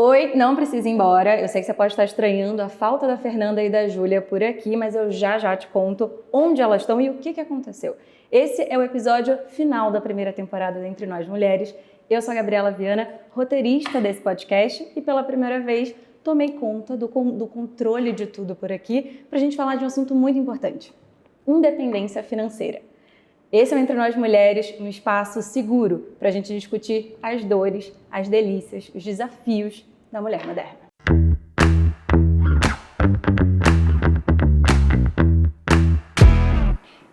Oi, não precisa ir embora. Eu sei que você pode estar estranhando a falta da Fernanda e da Júlia por aqui, mas eu já te conto onde elas estão e o que aconteceu. Esse é o episódio final da primeira temporada do Entre Nós Mulheres. Eu sou a Gabriela Viana, roteirista desse podcast, e pela primeira vez tomei conta do controle de tudo por aqui para a gente falar de um assunto muito importante: independência financeira. Esse é o Entre Nós Mulheres, um espaço seguro para a gente discutir as dores, as delícias, os desafios da mulher moderna.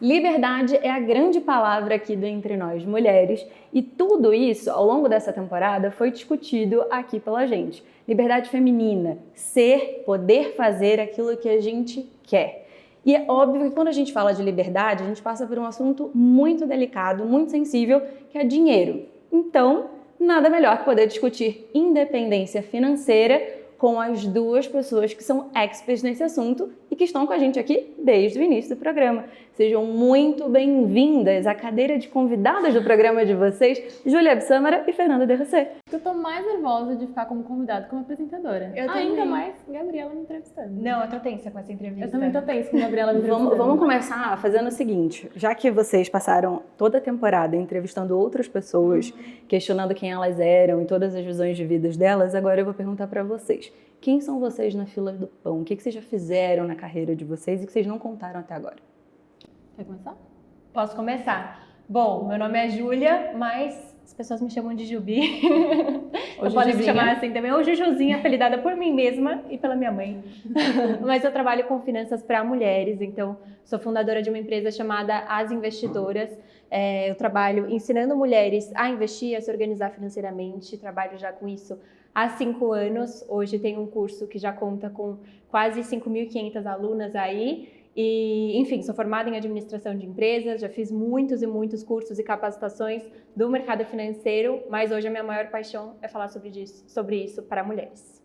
Liberdade é a grande palavra aqui do Entre Nós Mulheres, e tudo isso, ao longo dessa temporada, foi discutido aqui pela gente. Liberdade feminina, ser, poder fazer aquilo que a gente quer. E é óbvio que quando a gente fala de liberdade, a gente passa por um assunto muito delicado, muito sensível, que é dinheiro. Então, nada melhor que poder discutir independência financeira com as duas pessoas que são experts nesse assunto e que estão com a gente aqui desde o início do programa. Sejam muito bem-vindas à cadeira de convidadas do programa de vocês, Júlia Absamara e Fernanda Derrocet. Eu tô mais nervosa de ficar como convidada, como apresentadora. Ainda mais Gabriela me entrevistando. Não, eu tô tensa com essa entrevista. Eu também tô tensa com a Gabriela me entrevistando. Vamos começar fazendo o seguinte: já que vocês passaram toda a temporada entrevistando outras pessoas, questionando quem elas eram e todas as visões de vida delas, agora eu vou perguntar pra vocês. Quem são vocês na fila do pão? O que vocês já fizeram na carreira de vocês e que vocês não contaram até agora? Quer começar? Posso começar? Bom, meu nome é Júlia, mas as pessoas me chamam de Jubi. Ou podem me chamar assim também, ou Jujuzinha, apelidada por mim mesma e pela minha mãe. Mas eu trabalho com finanças para mulheres, então sou fundadora de uma empresa chamada As Investidoras. Eu trabalho ensinando mulheres a investir, a se organizar financeiramente, trabalho já com isso há 5 anos. Hoje tenho um curso que já conta com quase 5.500 alunas aí. E, enfim, sou formada em administração de empresas, já fiz muitos e muitos cursos e capacitações do mercado financeiro, mas hoje a minha maior paixão é falar sobre isso para mulheres.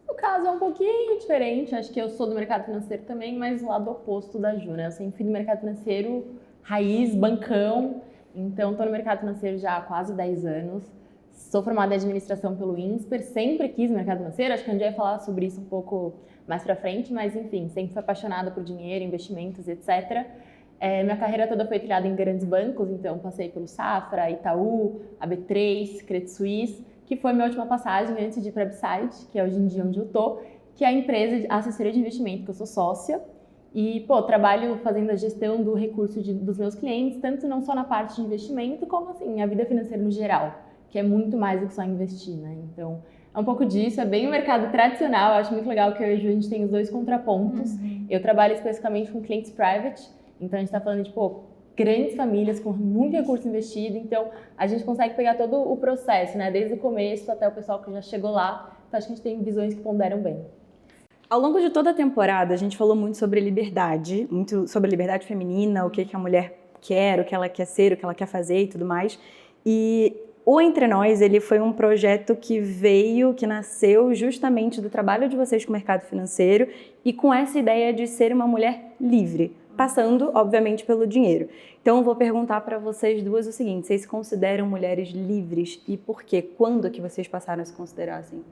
O caso é um pouquinho diferente, acho que eu sou do mercado financeiro também, mas o lado oposto da Ju, né? Eu sempre fui do mercado financeiro raiz, bancão, então estou no mercado financeiro já há quase 10 anos. Sou formada em administração pelo INSPER, sempre quis mercado financeiro, acho que a gente vai falar sobre isso um pouco mais pra frente, mas enfim, sempre fui apaixonada por dinheiro, investimentos, etc. Minha carreira toda foi trilhada em grandes bancos, então passei pelo Safra, Itaú, a B3, Credit Suisse, que foi minha última passagem antes de ir para a Upside, que é hoje em dia onde eu tô, que é a empresa de assessoria de investimento, que eu sou sócia. E, trabalho fazendo a gestão do recurso dos meus clientes, tanto não só na parte de investimento, como assim, a vida financeira no geral, que é muito mais do que só investir, né? Então, é um pouco disso, é bem o mercado tradicional, eu acho muito legal que eu e a Ju, a gente tem os dois contrapontos. Eu trabalho especificamente com clientes private, então a gente está falando de, grandes famílias com muito recurso investido, então a gente consegue pegar todo o processo, né? Desde o começo até o pessoal que já chegou lá, então acho que a gente tem visões que ponderam bem. Ao longo de toda a temporada, a gente falou muito sobre liberdade, muito sobre liberdade feminina, o que a mulher quer, o que ela quer ser, o que ela quer fazer e tudo mais. E o Entre Nós, ele foi um projeto que nasceu justamente do trabalho de vocês com o mercado financeiro e com essa ideia de ser uma mulher livre, passando, obviamente, pelo dinheiro. Então, eu vou perguntar para vocês duas o seguinte: vocês se consideram mulheres livres e por quê? Quando que vocês passaram a se considerar assim?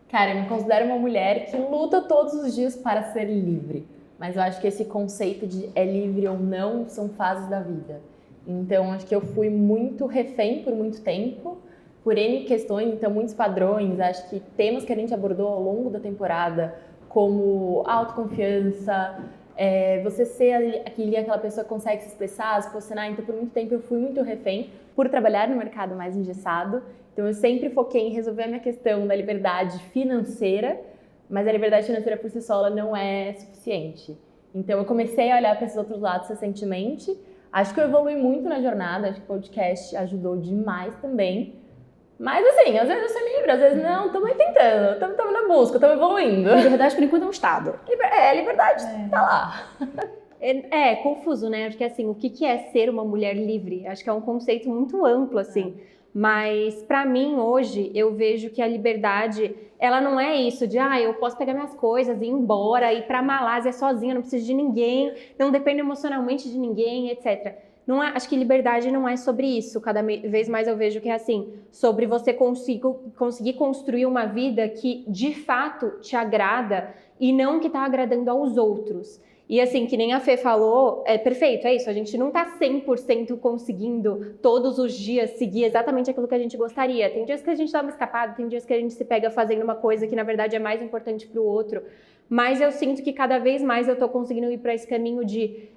Cara, eu me considero uma mulher que luta todos os dias para ser livre, mas eu acho que esse conceito de é livre ou não são fases da vida. Então, acho que eu fui muito refém por muito tempo, por N questões, então muitos padrões, acho que temas que a gente abordou ao longo da temporada, como autoconfiança, você ser aquela pessoa que consegue se expressar, se posicionar. Então, por muito tempo eu fui muito refém por trabalhar no mercado mais engessado. Então, eu sempre foquei em resolver a minha questão da liberdade financeira, mas a liberdade financeira por si só ela não é suficiente. Então, eu comecei a olhar para esses outros lados recentemente. Acho que eu evolui muito na jornada, acho que o podcast ajudou demais também. Mas assim, às vezes eu sou livre, às vezes não, estamos tentando, estamos na busca, estamos evoluindo. Liberdade, por enquanto, é um estado. Liberdade tá lá. É confuso, né? Acho que assim, o que é ser uma mulher livre? Acho que é um conceito muito amplo, assim. Mas para mim, hoje, eu vejo que a liberdade, ela não é isso de, eu posso pegar minhas coisas e ir embora, ir pra Malásia sozinha, não preciso de ninguém, não dependo emocionalmente de ninguém, etc. Não é, acho que liberdade não é sobre isso. Cada vez mais eu vejo que é assim, sobre você conseguir construir uma vida que de fato te agrada e não que tá agradando aos outros. E assim, que nem a Fê falou, é perfeito, é isso. A gente não tá 100% conseguindo todos os dias seguir exatamente aquilo que a gente gostaria. Tem dias que a gente dá uma escapada, tem dias que a gente se pega fazendo uma coisa que na verdade é mais importante pro outro. Mas eu sinto que cada vez mais eu tô conseguindo ir para esse caminho de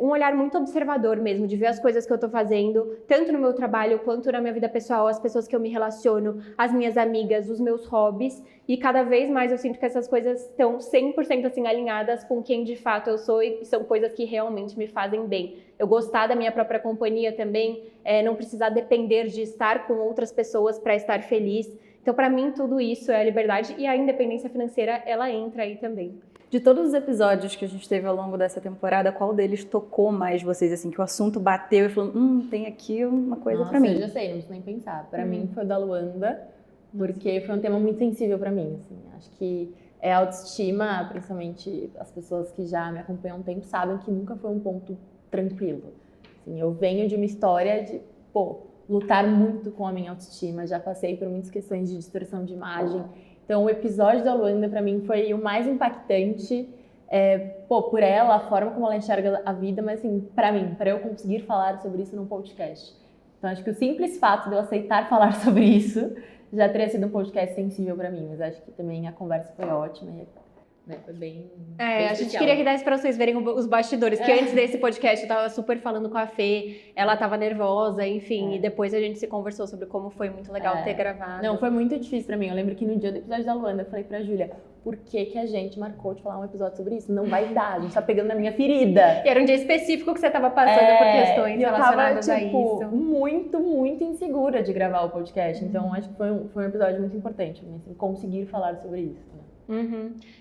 um olhar muito observador mesmo, de ver as coisas que eu tô fazendo, tanto no meu trabalho quanto na minha vida pessoal, as pessoas que eu me relaciono, as minhas amigas, os meus hobbies. E cada vez mais eu sinto que essas coisas estão 100% assim alinhadas com quem de fato eu sou e são coisas que realmente me fazem bem. Eu gostar da minha própria companhia também, não precisar depender de estar com outras pessoas para estar feliz. Então, para mim, tudo isso é a liberdade e a independência financeira, ela entra aí também. De todos os episódios que a gente teve ao longo dessa temporada, qual deles tocou mais vocês, assim, que o assunto bateu e falou, tem aqui uma coisa pra mim? Eu já sei, não preciso nem pensar. Pra mim foi o da Luanda, porque foi um tema muito sensível pra mim, assim. Acho que a autoestima, principalmente as pessoas que já me acompanham há um tempo, sabem que nunca foi um ponto tranquilo. Assim, eu venho de uma história de, lutar muito com a minha autoestima, já passei por muitas questões de distorção de imagem. Então, o episódio da Luanda, pra mim, foi o mais impactante, por ela, a forma como ela enxerga a vida, mas, assim, pra mim, pra eu conseguir falar sobre isso num podcast. Então, acho que o simples fato de eu aceitar falar sobre isso já teria sido um podcast sensível pra mim, mas acho que também a conversa foi ótima e foi bem a gente queria que desse pra vocês verem os bastidores, que antes desse podcast eu tava super falando com a Fê, ela tava nervosa, enfim, e depois a gente se conversou sobre como foi muito legal ter gravado. Não, foi muito difícil pra mim, eu lembro que no dia do episódio da Luanda eu falei pra Júlia, por que a gente marcou de falar um episódio sobre isso? Não vai dar, a gente tá pegando na minha ferida. E era um dia específico que você tava passando por questões relacionadas a isso. Muito, muito insegura de gravar o podcast, então acho que foi um episódio muito importante pra mim, assim, conseguir falar sobre isso.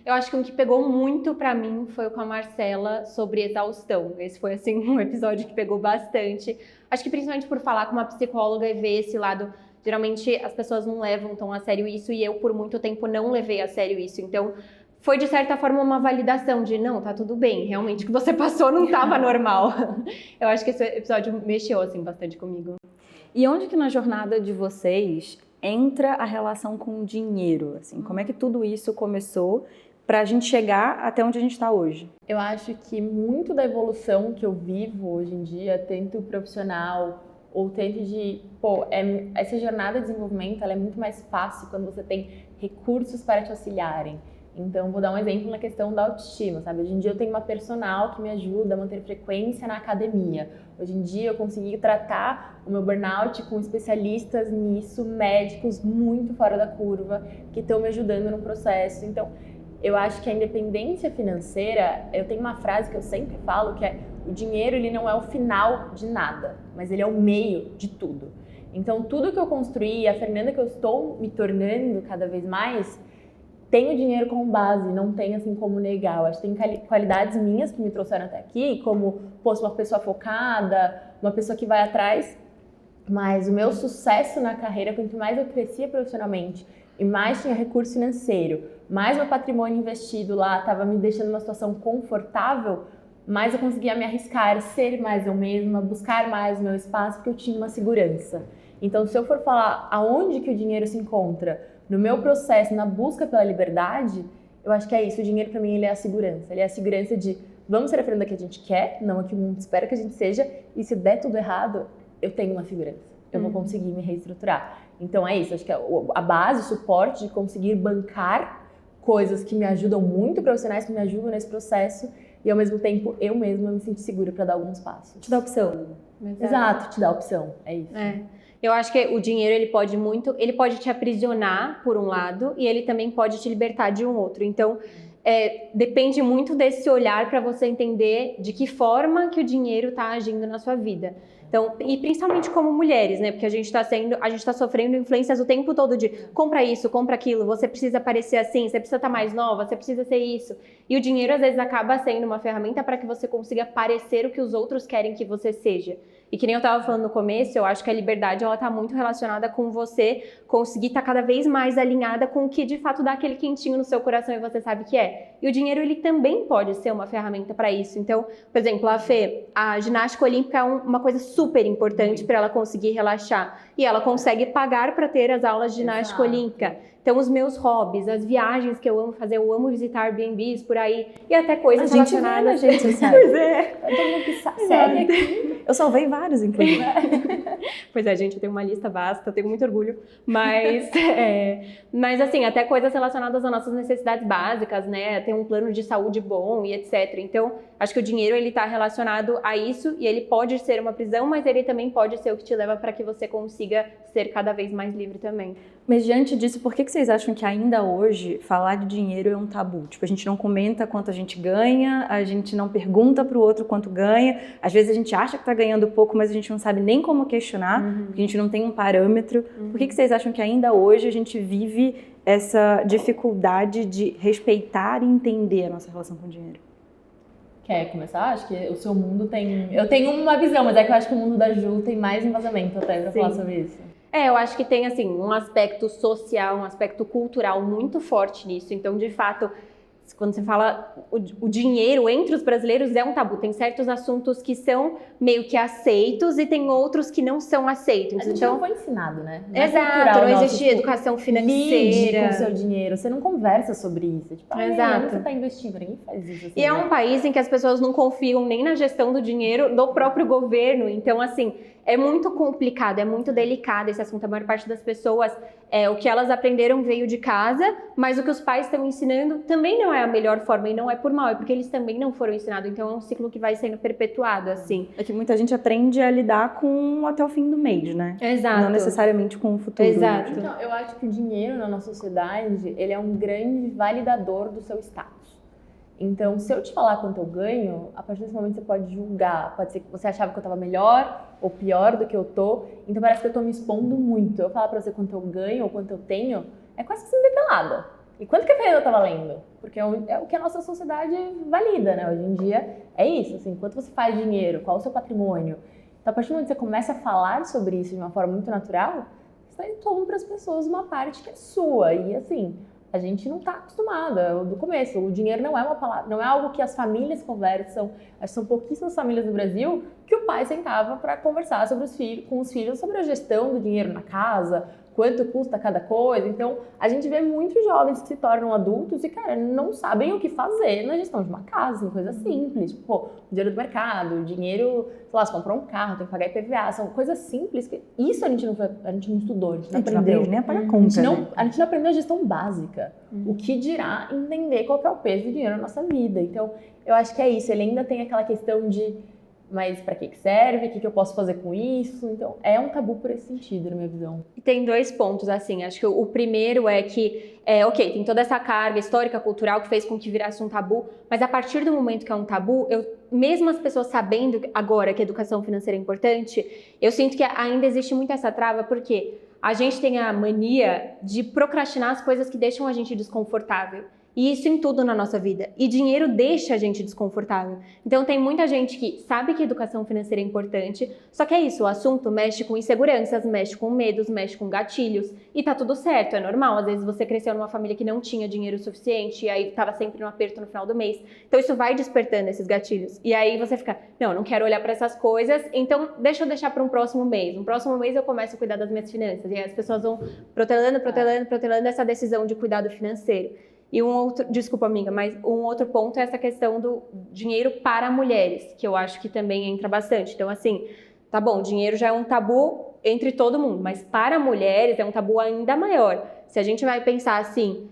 Eu acho que um que pegou muito pra mim foi o com a Marcela sobre exaustão. Esse foi assim um episódio que pegou bastante. Acho que principalmente por falar com uma psicóloga e ver esse lado. Geralmente as pessoas não levam tão a sério isso e eu por muito tempo não levei a sério isso. Então foi de certa forma uma validação de não, tá tudo bem, realmente o que você passou não tava normal. Eu acho que esse episódio mexeu assim bastante comigo. E onde que na jornada de vocês entra a relação com o dinheiro? Assim, como é que tudo isso começou pra gente chegar até onde a gente tá hoje? Eu acho que muito da evolução que eu vivo hoje em dia, tanto profissional ou tanto de... essa jornada de desenvolvimento, ela é muito mais fácil quando você tem recursos para te auxiliarem. Então, vou dar um exemplo na questão da autoestima, sabe? Hoje em dia eu tenho uma personal que me ajuda a manter frequência na academia. Hoje em dia eu consegui tratar o meu burnout com especialistas nisso, médicos muito fora da curva, que estão me ajudando no processo. Então, eu acho que a independência financeira, eu tenho uma frase que eu sempre falo, que é o dinheiro ele não é o final de nada, mas ele é o meio de tudo. Então, tudo que eu construí, a Fernanda que eu estou me tornando cada vez mais, tem o dinheiro como base, não tem assim como negar. Eu acho que tem qualidades minhas que me trouxeram até aqui, como uma pessoa focada, uma pessoa que vai atrás, mas o meu sucesso na carreira, quanto mais eu crescia profissionalmente e mais tinha recurso financeiro, mais meu patrimônio investido lá estava me deixando numa situação confortável, mais eu conseguia me arriscar, ser mais eu mesma, buscar mais o meu espaço, porque eu tinha uma segurança. Então, se eu for falar aonde que o dinheiro se encontra, no meu processo, na busca pela liberdade, eu acho que é isso. O dinheiro, pra mim, ele é a segurança. Ele é a segurança de vamos ser a Fernanda que a gente quer, não a que o mundo espera que a gente seja, e se der tudo errado, eu tenho uma segurança. Eu vou conseguir me reestruturar. Então, é isso. Acho que a base, o suporte de conseguir bancar coisas que me ajudam muito, profissionais que me ajudam nesse processo, e, ao mesmo tempo, eu mesma me sinto segura pra dar alguns passos. Te dá opção. Exato, te dá opção. É isso. Eu acho que o dinheiro, ele pode te aprisionar por um lado e ele também pode te libertar de um outro. Então, depende muito desse olhar para você entender de que forma que o dinheiro está agindo na sua vida. Então, e principalmente como mulheres, né? Porque a gente tá sofrendo influências o tempo todo de compra isso, compra aquilo, você precisa parecer assim, você precisa estar mais nova, você precisa ser isso. E o dinheiro, às vezes, acaba sendo uma ferramenta para que você consiga parecer o que os outros querem que você seja. E que nem eu estava falando no começo, eu acho que a liberdade, ela tá muito relacionada com você conseguir estar cada vez mais alinhada com o que, de fato, dá aquele quentinho no seu coração e você sabe que é. E o dinheiro, ele também pode ser uma ferramenta para isso. Então, por exemplo, a Fê, a ginástica olímpica é uma coisa super importante para ela conseguir relaxar. E ela consegue pagar para ter as aulas de ginástica olímpica. Então, os meus hobbies, as viagens que eu amo fazer, eu amo visitar Airbnbs por aí, e até coisas relacionadas. A gente vê na gente, sabe? Pois é. Todo mundo que segue aqui. Eu salvei vários, inclusive. Pois é, gente, eu tenho uma lista vasta, eu tenho muito orgulho, mas assim, até coisas relacionadas às nossas necessidades básicas, né, ter um plano de saúde bom e etc. Então, acho que o dinheiro, ele tá relacionado a isso e ele pode ser uma prisão, mas ele também pode ser o que te leva para que você consiga ser cada vez mais livre também. Mas diante disso, por que vocês acham que ainda hoje falar de dinheiro é um tabu? Tipo, a gente não comenta quanto a gente ganha, a gente não pergunta pro outro quanto ganha, às vezes a gente acha que tá ganhando pouco, mas a gente não sabe nem como questionar, porque a gente não tem um parâmetro. Por que vocês acham que ainda hoje a gente vive essa dificuldade de respeitar e entender a nossa relação com o dinheiro? Quer começar? Acho que o seu mundo tem... Eu tenho uma visão, mas é que eu acho que o mundo da Ju tem mais embasamento até pra falar sobre isso. Eu acho que tem, assim, um aspecto social, um aspecto cultural muito forte nisso. Então, de fato, quando você fala o dinheiro entre os brasileiros é um tabu. Tem certos assuntos que são meio que aceitos e tem outros que não são aceitos. A gente então, não foi ensinado, né? Exato, não existia educação financeira. Lide com o seu dinheiro, você não conversa sobre isso. Tipo, Exato. Você tá investindo, ninguém faz isso. Assim, E é um país em que as pessoas não confiam nem na gestão do dinheiro do próprio governo. Então, assim, é muito complicado, é muito delicado esse assunto. A maior parte das pessoas, o que elas aprenderam veio de casa, mas o que os pais estão ensinando também não é a melhor forma e não é por mal, é porque eles também não foram ensinados. Então, é um ciclo que vai sendo perpetuado, assim. É que muita gente aprende a lidar com até o fim do mês, né? Exato. Não necessariamente com o futuro. Exato. Então, eu acho que o dinheiro na nossa sociedade, ele é um grande validador do seu status. Então, se eu te falar quanto eu ganho, a partir desse momento você pode julgar. Pode ser que você achava que eu estava melhor ou pior do que eu tô. Então, parece que eu tô me expondo muito. Eu falar pra você quanto eu ganho ou quanto eu tenho, é quase que se me ver pelada. E quanto que a Fernanda tá valendo? Porque é o que a nossa sociedade valida, né? Hoje em dia é isso, assim, quanto você faz dinheiro, qual o seu patrimônio. Então, a partir do momento que você começa a falar sobre isso de uma forma muito natural, você está impondo para as pessoas uma parte que é sua. E, assim, a gente não está acostumada do começo. O dinheiro não é uma palavra, não é algo que as famílias conversam. São pouquíssimas famílias no Brasil que o pai sentava para conversar com os filhos sobre a gestão do dinheiro na casa, quanto custa cada coisa. Então, a gente vê muitos jovens que se tornam adultos e, cara, não sabem o que fazer na gestão de uma casa, uma coisa simples. Tipo, o dinheiro do mercado, o dinheiro, sei lá, se comprou um carro, tem que pagar IPVA. São coisas simples que... Isso a gente não estudou, a gente não aprendeu. Nem a pagar conta, A gente não aprendeu a gestão básica. O que dirá entender qual que é o peso do dinheiro na nossa vida. Então, eu acho que é isso. Ele ainda tem aquela questão de... Mas para que serve? O que eu posso fazer com isso? Então, é um tabu por esse sentido, na minha visão. E tem dois pontos, assim. Acho que o primeiro é que, tem toda essa carga histórica, cultural que fez com que virasse um tabu, mas a partir do momento que é um tabu, mesmo as pessoas sabendo agora que a educação financeira é importante, eu sinto que ainda existe muito essa trava, porque a gente tem a mania de procrastinar as coisas que deixam a gente desconfortável. E isso em tudo na nossa vida. E dinheiro deixa a gente desconfortável. Então tem muita gente que sabe que educação financeira é importante, só que é isso, o assunto mexe com inseguranças, mexe com medos, mexe com gatilhos, e tá tudo certo, é normal. Às vezes você cresceu numa família que não tinha dinheiro suficiente, e aí tava sempre no aperto no final do mês. Então isso vai despertando esses gatilhos. E aí você fica, não quero olhar para essas coisas, então deixa eu deixar para um próximo mês. No próximo mês eu começo a cuidar das minhas finanças. E aí as pessoas vão protelando essa decisão de cuidado financeiro. E desculpa amiga, mas um outro ponto é essa questão do dinheiro para mulheres, que eu acho que também entra bastante. Então assim, tá bom, dinheiro já é um tabu entre todo mundo, mas para mulheres é um tabu ainda maior. Se a gente vai pensar assim,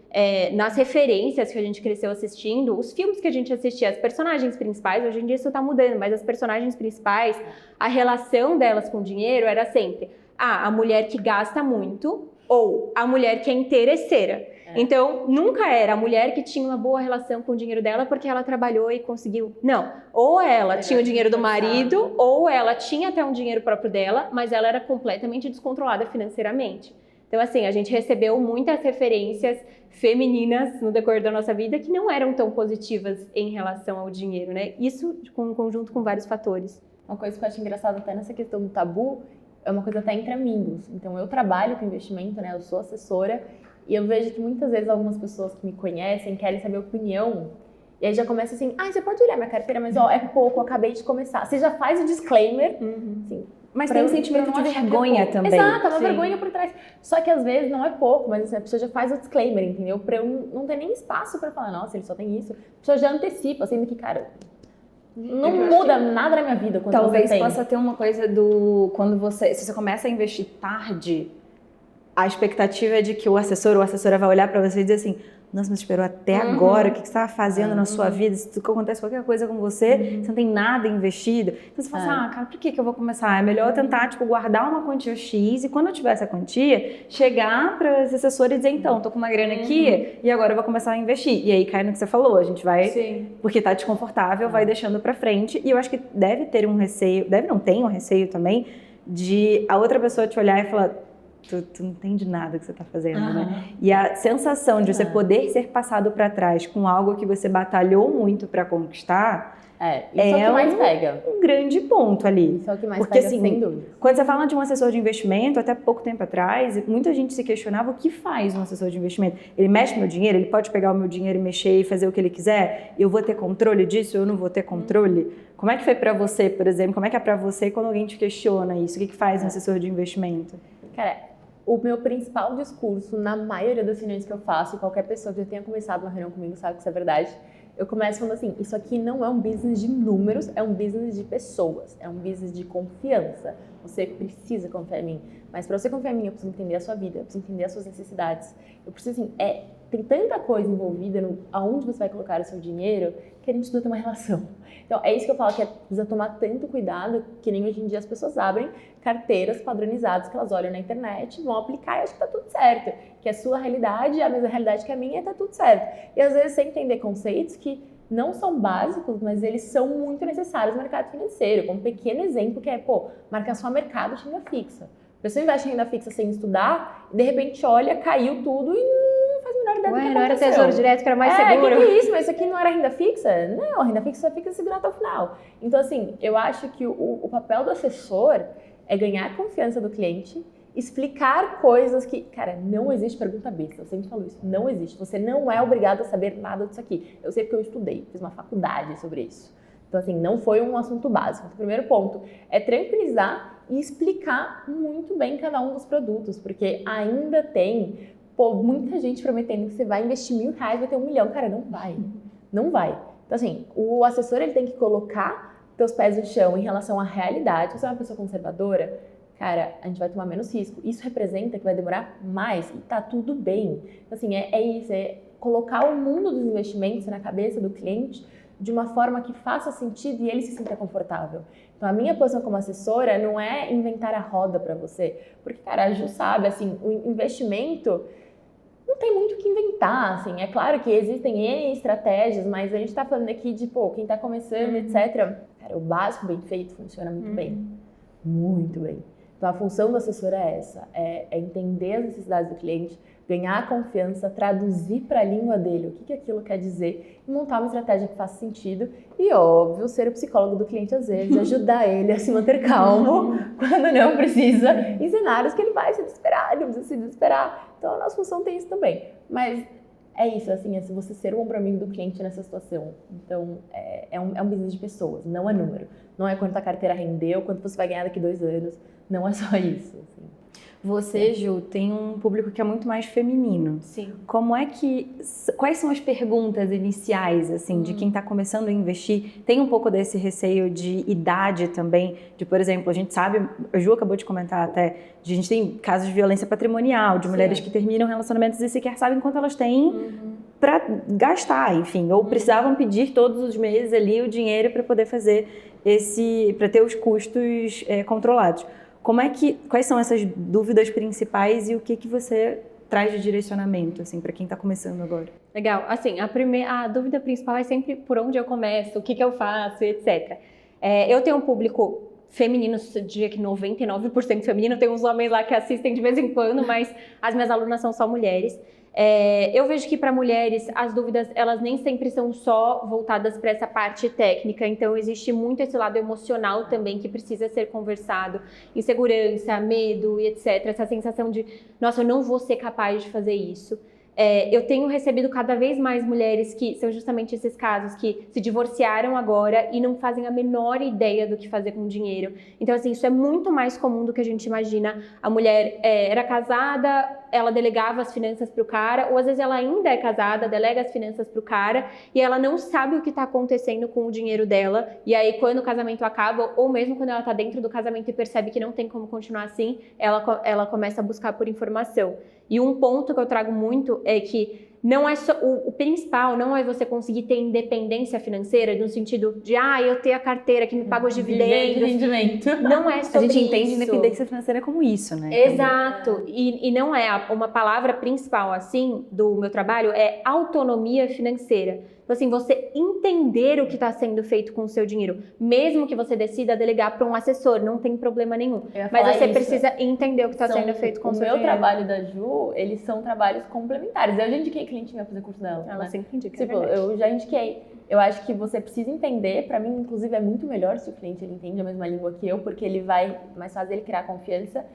nas referências que a gente cresceu assistindo, os filmes que a gente assistia, as personagens principais, hoje em dia isso tá mudando, mas as personagens principais, a relação delas com o dinheiro era sempre a mulher que gasta muito ou a mulher que é interesseira. Então, nunca era a mulher que tinha uma boa relação com o dinheiro dela porque ela trabalhou e conseguiu. Não. Ou ela tinha o dinheiro do marido, ou ela tinha até um dinheiro próprio dela, mas ela era completamente descontrolada financeiramente. Então, assim, a gente recebeu muitas referências femininas no decorrer da nossa vida que não eram tão positivas em relação ao dinheiro, né? Isso em conjunto com vários fatores. Uma coisa que eu acho engraçada até nessa questão do tabu é uma coisa até entre amigos. Então, eu trabalho com investimento, né? Eu sou assessora e eu vejo que muitas vezes algumas pessoas que me conhecem querem saber a opinião e aí já começa assim, você pode olhar minha carteira, mas ó, é pouco, eu acabei de começar. Você já faz o disclaimer, assim, Mas tem um sentimento de vergonha também. Exato, uma vergonha por trás. Só que às vezes não é pouco, mas assim, a pessoa já faz o disclaimer, entendeu? Pra eu não ter nem espaço pra falar, nossa, ele só tem isso. A pessoa já antecipa, sendo que, cara, não muda nada na minha vida quando talvez você tem. possa ter uma coisa se você começa a investir tarde, a expectativa é de que o assessor ou a assessora vai olhar pra você e dizer assim, nossa, mas esperou até agora, o que você estava fazendo na sua vida? Se acontece qualquer coisa com você, você não tem nada investido. Então você fala assim, cara, por que eu vou começar? É melhor eu tentar, guardar uma quantia X e quando eu tiver essa quantia, chegar para esse assessor e dizer, então, tô com uma grana aqui e agora eu vou começar a investir. E aí cai no que você falou, a gente vai, porque tá desconfortável, vai deixando pra frente. E eu acho que deve ter um receio, tem um receio também, de a outra pessoa te olhar e falar, tu não entende nada que você está fazendo, né? E a sensação de você poder ser passado para trás com algo que você batalhou muito para conquistar isso é o que mais pega. Um grande ponto ali. Isso é o que mais porque, pega, assim, sem dúvida. Quando você fala de um assessor de investimento, até pouco tempo atrás, muita gente se questionava o que faz um assessor de investimento. Ele mexe meu dinheiro? Ele pode pegar o meu dinheiro e mexer e fazer o que ele quiser? Eu vou ter controle disso? Eu não vou ter controle? Como é que foi para você, por exemplo? Como é que é para você quando alguém te questiona isso? O que faz um assessor de investimento? Cara, o meu principal discurso, na maioria das reuniões que eu faço, e qualquer pessoa que já tenha começado uma reunião comigo sabe que isso é verdade, eu começo falando assim, isso aqui não é um business de números, é um business de pessoas, é um business de confiança. Você precisa confiar em mim. Mas para você confiar em mim, eu preciso entender a sua vida, eu preciso entender as suas necessidades. Eu preciso, assim, tem tanta coisa envolvida no aonde você vai colocar o seu dinheiro que a gente precisa ter uma relação. Então, é isso que eu falo, que precisa tomar tanto cuidado, que nem hoje em dia as pessoas abrem carteiras padronizadas que elas olham na internet, vão aplicar e acham que tá tudo certo. Que a sua realidade é a mesma realidade que a minha e tá tudo certo. E às vezes sem entender conceitos que não são básicos, mas eles são muito necessários no mercado financeiro. Como um pequeno exemplo que é, marcar só mercado de renda fixa. A pessoa investe em renda fixa sem estudar, e de repente olha, caiu tudo e não faz a menor ideia do que aconteceu. Não era tesouro direto que era mais seguro? Que é isso? Mas isso aqui não era renda fixa? Não, a renda fixa só fica segura até o final. Então, assim, eu acho que o papel do assessor é ganhar a confiança do cliente, explicar coisas que, cara, não existe pergunta besta, eu sempre falo isso, não existe. Você não é obrigado a saber nada disso aqui. Eu sei porque eu estudei, fiz uma faculdade sobre isso. Então, assim, não foi um assunto básico. O primeiro ponto é tranquilizar e explicar muito bem cada um dos produtos, porque ainda tem, muita gente prometendo que você vai investir R$1.000 e vai ter R$1 milhão. Cara, não vai. Não vai. Então, assim, o assessor, ele tem que colocar teus pés no chão em relação à realidade. Se você é uma pessoa conservadora, cara, a gente vai tomar menos risco. Isso representa que vai demorar mais e tá tudo bem. Então, assim, é isso, é colocar o mundo dos investimentos na cabeça do cliente de uma forma que faça sentido e ele se sinta confortável. Então, a minha posição como assessora não é inventar a roda para você, porque, cara, a Ju sabe, assim, o investimento não tem muito o que inventar, assim, é claro que existem N estratégias, mas a gente tá falando aqui de, quem tá começando, etc. Cara, o básico bem feito funciona muito bem. Muito bem. Então, a função do assessor é essa, é entender as necessidades do cliente, ganhar a confiança, traduzir para a língua dele o que aquilo quer dizer e montar uma estratégia que faça sentido e, óbvio, ser o psicólogo do cliente às vezes, ajudar ele a se manter calmo quando não precisa, em cenários que ele vai se desesperar, ele precisa se desesperar. Então, a nossa função tem isso também. Mas é isso, assim, é você ser o ombro amigo do cliente nessa situação. Então, é um business de pessoas, não é número. Não é quanto a carteira rendeu, quanto você vai ganhar daqui 2 anos. Não é só isso, assim. Você, Ju, tem um público que é muito mais feminino. Sim. Quais são as perguntas iniciais, assim, de quem está começando a investir? Tem um pouco desse receio de idade também, de, por exemplo, a gente sabe, a Ju acabou de comentar até, a gente tem casos de violência patrimonial, de mulheres que terminam relacionamentos e sequer sabem quanto elas têm para gastar, enfim, ou precisavam pedir todos os meses ali o dinheiro para poder fazer para ter os custos controlados. Quais são essas dúvidas principais e o que você traz de direcionamento, assim, para quem está começando agora? Legal. Assim, a dúvida principal é sempre por onde eu começo, o que eu faço, etc. Eu tenho um público femininos, eu diria que 99% feminino, tem uns homens lá que assistem de vez em quando, mas as minhas alunas são só mulheres. Eu vejo que para mulheres as dúvidas elas nem sempre são só voltadas para essa parte técnica, então existe muito esse lado emocional também que precisa ser conversado, insegurança, medo e etc, essa sensação de, nossa, eu não vou ser capaz de fazer isso. Eu tenho recebido cada vez mais mulheres que são justamente esses casos que se divorciaram agora e não fazem a menor ideia do que fazer com o dinheiro. Então, assim, isso é muito mais comum do que a gente imagina. A mulher era casada, ela delegava as finanças para o cara, ou às vezes ela ainda é casada, delega as finanças para o cara e ela não sabe o que está acontecendo com o dinheiro dela. E aí, quando o casamento acaba, ou mesmo quando ela está dentro do casamento e percebe que não tem como continuar assim, ela começa a buscar por informação. E um ponto que eu trago muito é que não é só, o principal não é você conseguir ter independência financeira no sentido de, eu ter a carteira que me paga os dividendos. Não é sobre isso. A gente entende independência financeira como isso, né? Exato. E não é uma palavra principal, assim, do meu trabalho é autonomia financeira. Então, assim, você entender o que está sendo feito com o seu dinheiro, mesmo que você decida delegar para um assessor, não tem problema nenhum. Mas você precisa entender o que está sendo feito com o seu dinheiro. O meu trabalho da Ju, eles são trabalhos complementares. Eu já indiquei cliente minha fazer curso dela. Ela sempre indica. Tipo, eu já indiquei. Eu acho que você precisa entender, para mim, inclusive, é muito melhor se o cliente ele entende a mesma língua que eu, porque ele vai mais fazer ele criar confiança.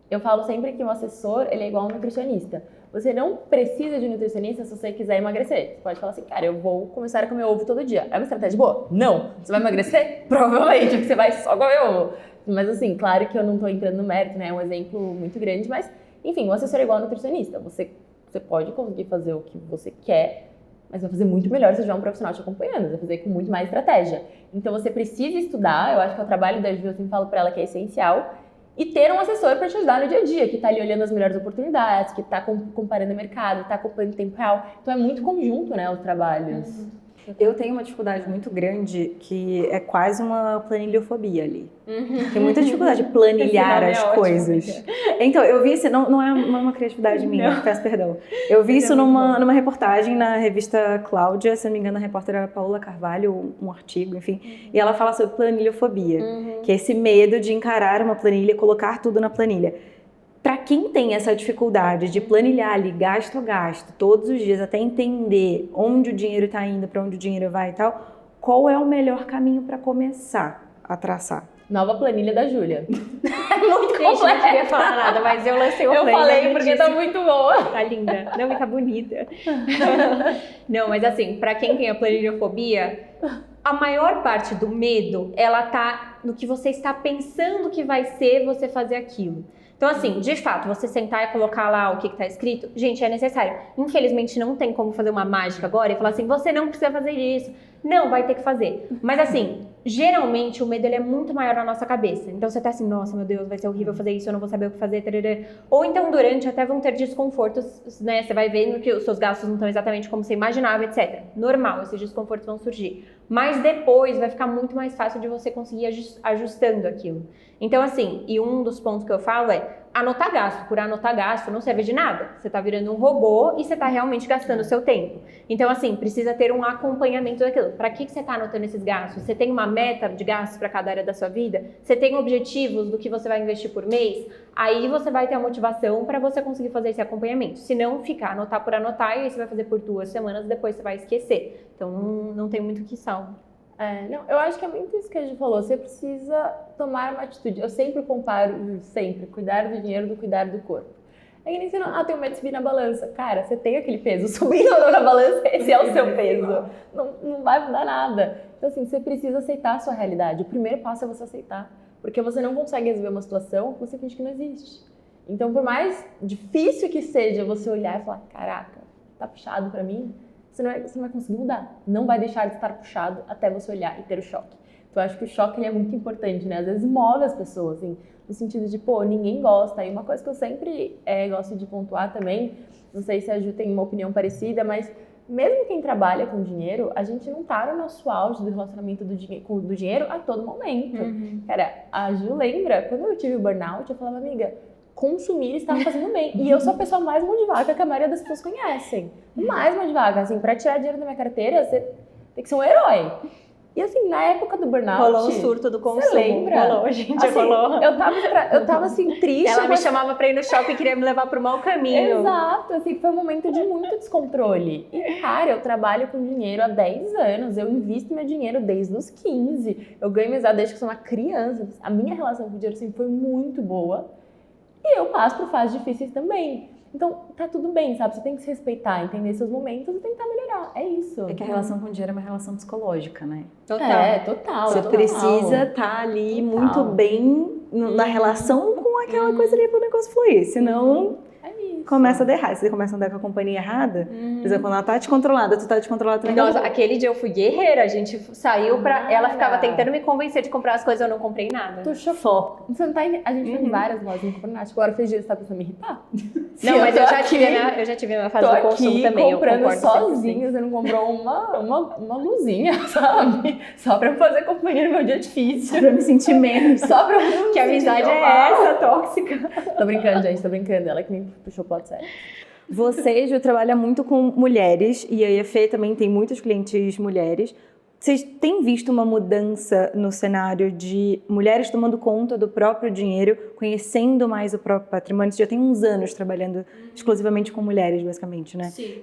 Eu falo sempre que um assessor, ele é igual a um nutricionista. Você não precisa de um nutricionista se você quiser emagrecer. Você pode falar assim, cara, eu vou começar a comer ovo todo dia. É uma estratégia boa? Não. Você vai emagrecer? Provavelmente, porque você vai só comer ovo. Mas assim, claro que eu não tô entrando no mérito, né? É um exemplo muito grande, mas, enfim, um assessor é igual a um nutricionista. Você pode conseguir fazer o que você quer, mas vai fazer muito melhor se tiver um profissional te acompanhando, você vai fazer com muito mais estratégia. Então você precisa estudar, eu acho que é o trabalho da Ju, eu sempre falo pra ela que é essencial, e ter um assessor para te ajudar no dia a dia, que tá ali olhando as melhores oportunidades, que tá comparando o mercado, tá acompanhando em tempo real. Então é muito conjunto, né, os trabalhos. Eu tenho uma dificuldade muito grande que é quase uma planilhofobia ali. Tenho muita dificuldade de planilhar as coisas. Então, eu vi isso, não é uma criatividade minha, peço perdão. Eu vi isso numa reportagem na revista Cláudia, se não me engano, a repórter era a Paula Carvalho, um artigo, enfim. E ela fala sobre planilhofobia, que é esse medo de encarar uma planilha, colocar tudo na planilha. Para quem tem essa dificuldade de planilhar ali gasto a gasto todos os dias, até entender onde o dinheiro está indo, para onde o dinheiro vai e tal, qual é o melhor caminho para começar a traçar? Nova planilha da Júlia. Muito completa. Não queria falar nada, mas eu lancei uma planilha. Eu falei porque tá muito boa. Tá linda. Não, e tá bonita. Não, mas assim, para quem tem a planilhofobia, a maior parte do medo, ela tá no que você está pensando que vai ser você fazer aquilo. Então, assim, de fato, você sentar e colocar lá o que está escrito, gente, é necessário. Infelizmente, não tem como fazer uma mágica agora e falar assim, você não precisa fazer isso. Não, vai ter que fazer. Mas, assim, geralmente, o medo ele é muito maior na nossa cabeça. Então, você tá assim, nossa, meu Deus, vai ser horrível fazer isso, eu não vou saber o que fazer. Tarará. Ou então, durante, até vão ter desconfortos, né? Você vai vendo que os seus gastos não estão exatamente como você imaginava, etc. Normal, esses desconfortos vão surgir. Mas depois, vai ficar muito mais fácil de você conseguir ajustando aquilo. Então, assim, e um dos pontos que eu falo é anotar gasto. Por anotar gasto não serve de nada. Você tá virando um robô e você tá realmente gastando o seu tempo. Então, assim, precisa ter um acompanhamento daquilo. Para que você tá anotando esses gastos? Você tem uma meta de gastos para cada área da sua vida? Você tem objetivos do que você vai investir por mês? Aí você vai ter a motivação para você conseguir fazer esse acompanhamento. Se não, ficar, anotar por anotar, e aí você vai fazer por 2 semanas, depois você vai esquecer. Então, não tem muito o que salvar. Não, eu acho que é muito isso que a gente falou, você precisa tomar uma atitude. Eu sempre comparo, cuidar do dinheiro do cuidar do corpo. É que nem você não, tem medo de subir na balança. Cara, você tem aquele peso, subindo ou não na balança, esse é o seu peso. Não vai mudar nada. Então, assim, você precisa aceitar a sua realidade. O primeiro passo é você aceitar, porque você não consegue resolver uma situação que você finge que não existe. Então, por mais difícil que seja você olhar e falar, caraca, tá puxado pra mim, você não vai conseguir mudar. Não vai deixar de estar puxado até você olhar e ter o choque. Então, eu acho que o choque ele é muito importante, né? Às vezes move as pessoas, assim, no sentido de, ninguém gosta. E uma coisa que eu sempre gosto de pontuar também, não sei se a Ju tem uma opinião parecida, mas mesmo quem trabalha com dinheiro, a gente não tá no nosso auge do relacionamento do dinheiro a todo momento. Cara, a Ju lembra, quando eu tive o burnout, eu falava, amiga, consumir estava fazendo bem. E eu sou a pessoa mais mão de vaca que a maioria das pessoas conhecem. Mais mão de vaca, assim, pra tirar dinheiro da minha carteira, você tem que ser um herói. E assim, na época do burnout... Rolou um surto do consumo. Você lembra? Rolou, gente, assim, rolou. Eu tava assim, triste. Ela me chamava pra ir no shopping e queria me levar pro mau caminho. Exato, assim, foi um momento de muito descontrole. E, cara, eu trabalho com dinheiro há 10 anos, eu invisto meu dinheiro desde os 15. Eu ganho mesada desde que sou uma criança. A minha relação com o dinheiro sempre foi muito boa. E eu passo por fases difíceis também. Então, tá tudo bem, sabe? Você tem que se respeitar, entender seus momentos e tentar melhorar. É isso. É que a relação com o dinheiro é uma relação psicológica, né? Total. Total. Você precisa estar ali muito bem na relação com aquela coisa ali para o negócio fluir. Senão, começa a dar errado. Você começa a andar com a companhia errada, por exemplo, quando ela tá descontrolada, tu tá descontrolada também. Nossa, aquele dia eu fui guerreira, a gente saiu pra... Ela ficava tentando me convencer de comprar as coisas, eu não comprei nada. Tu chocou. Você não tá A gente foi em várias lojas, não comprou nada. Agora fez dia, você tá pensando em me irritar? Não, mas eu já tive a minha fase do consumo também. Eu comprando concordo sozinha, você não comprou uma luzinha, sabe? Só pra fazer companhia no meu dia difícil. Só pra me sentir menos. Só pra me Que amizade é essa, tóxica? Tô brincando, gente, tô brincando. Ela que me puxou pro lado sério. Você, Ju, trabalha muito com mulheres e aí a Fê também tem muitos clientes mulheres. Vocês têm visto uma mudança no cenário de mulheres tomando conta do próprio dinheiro, conhecendo mais o próprio patrimônio? Você já tem uns anos trabalhando exclusivamente com mulheres, basicamente, né? Sim.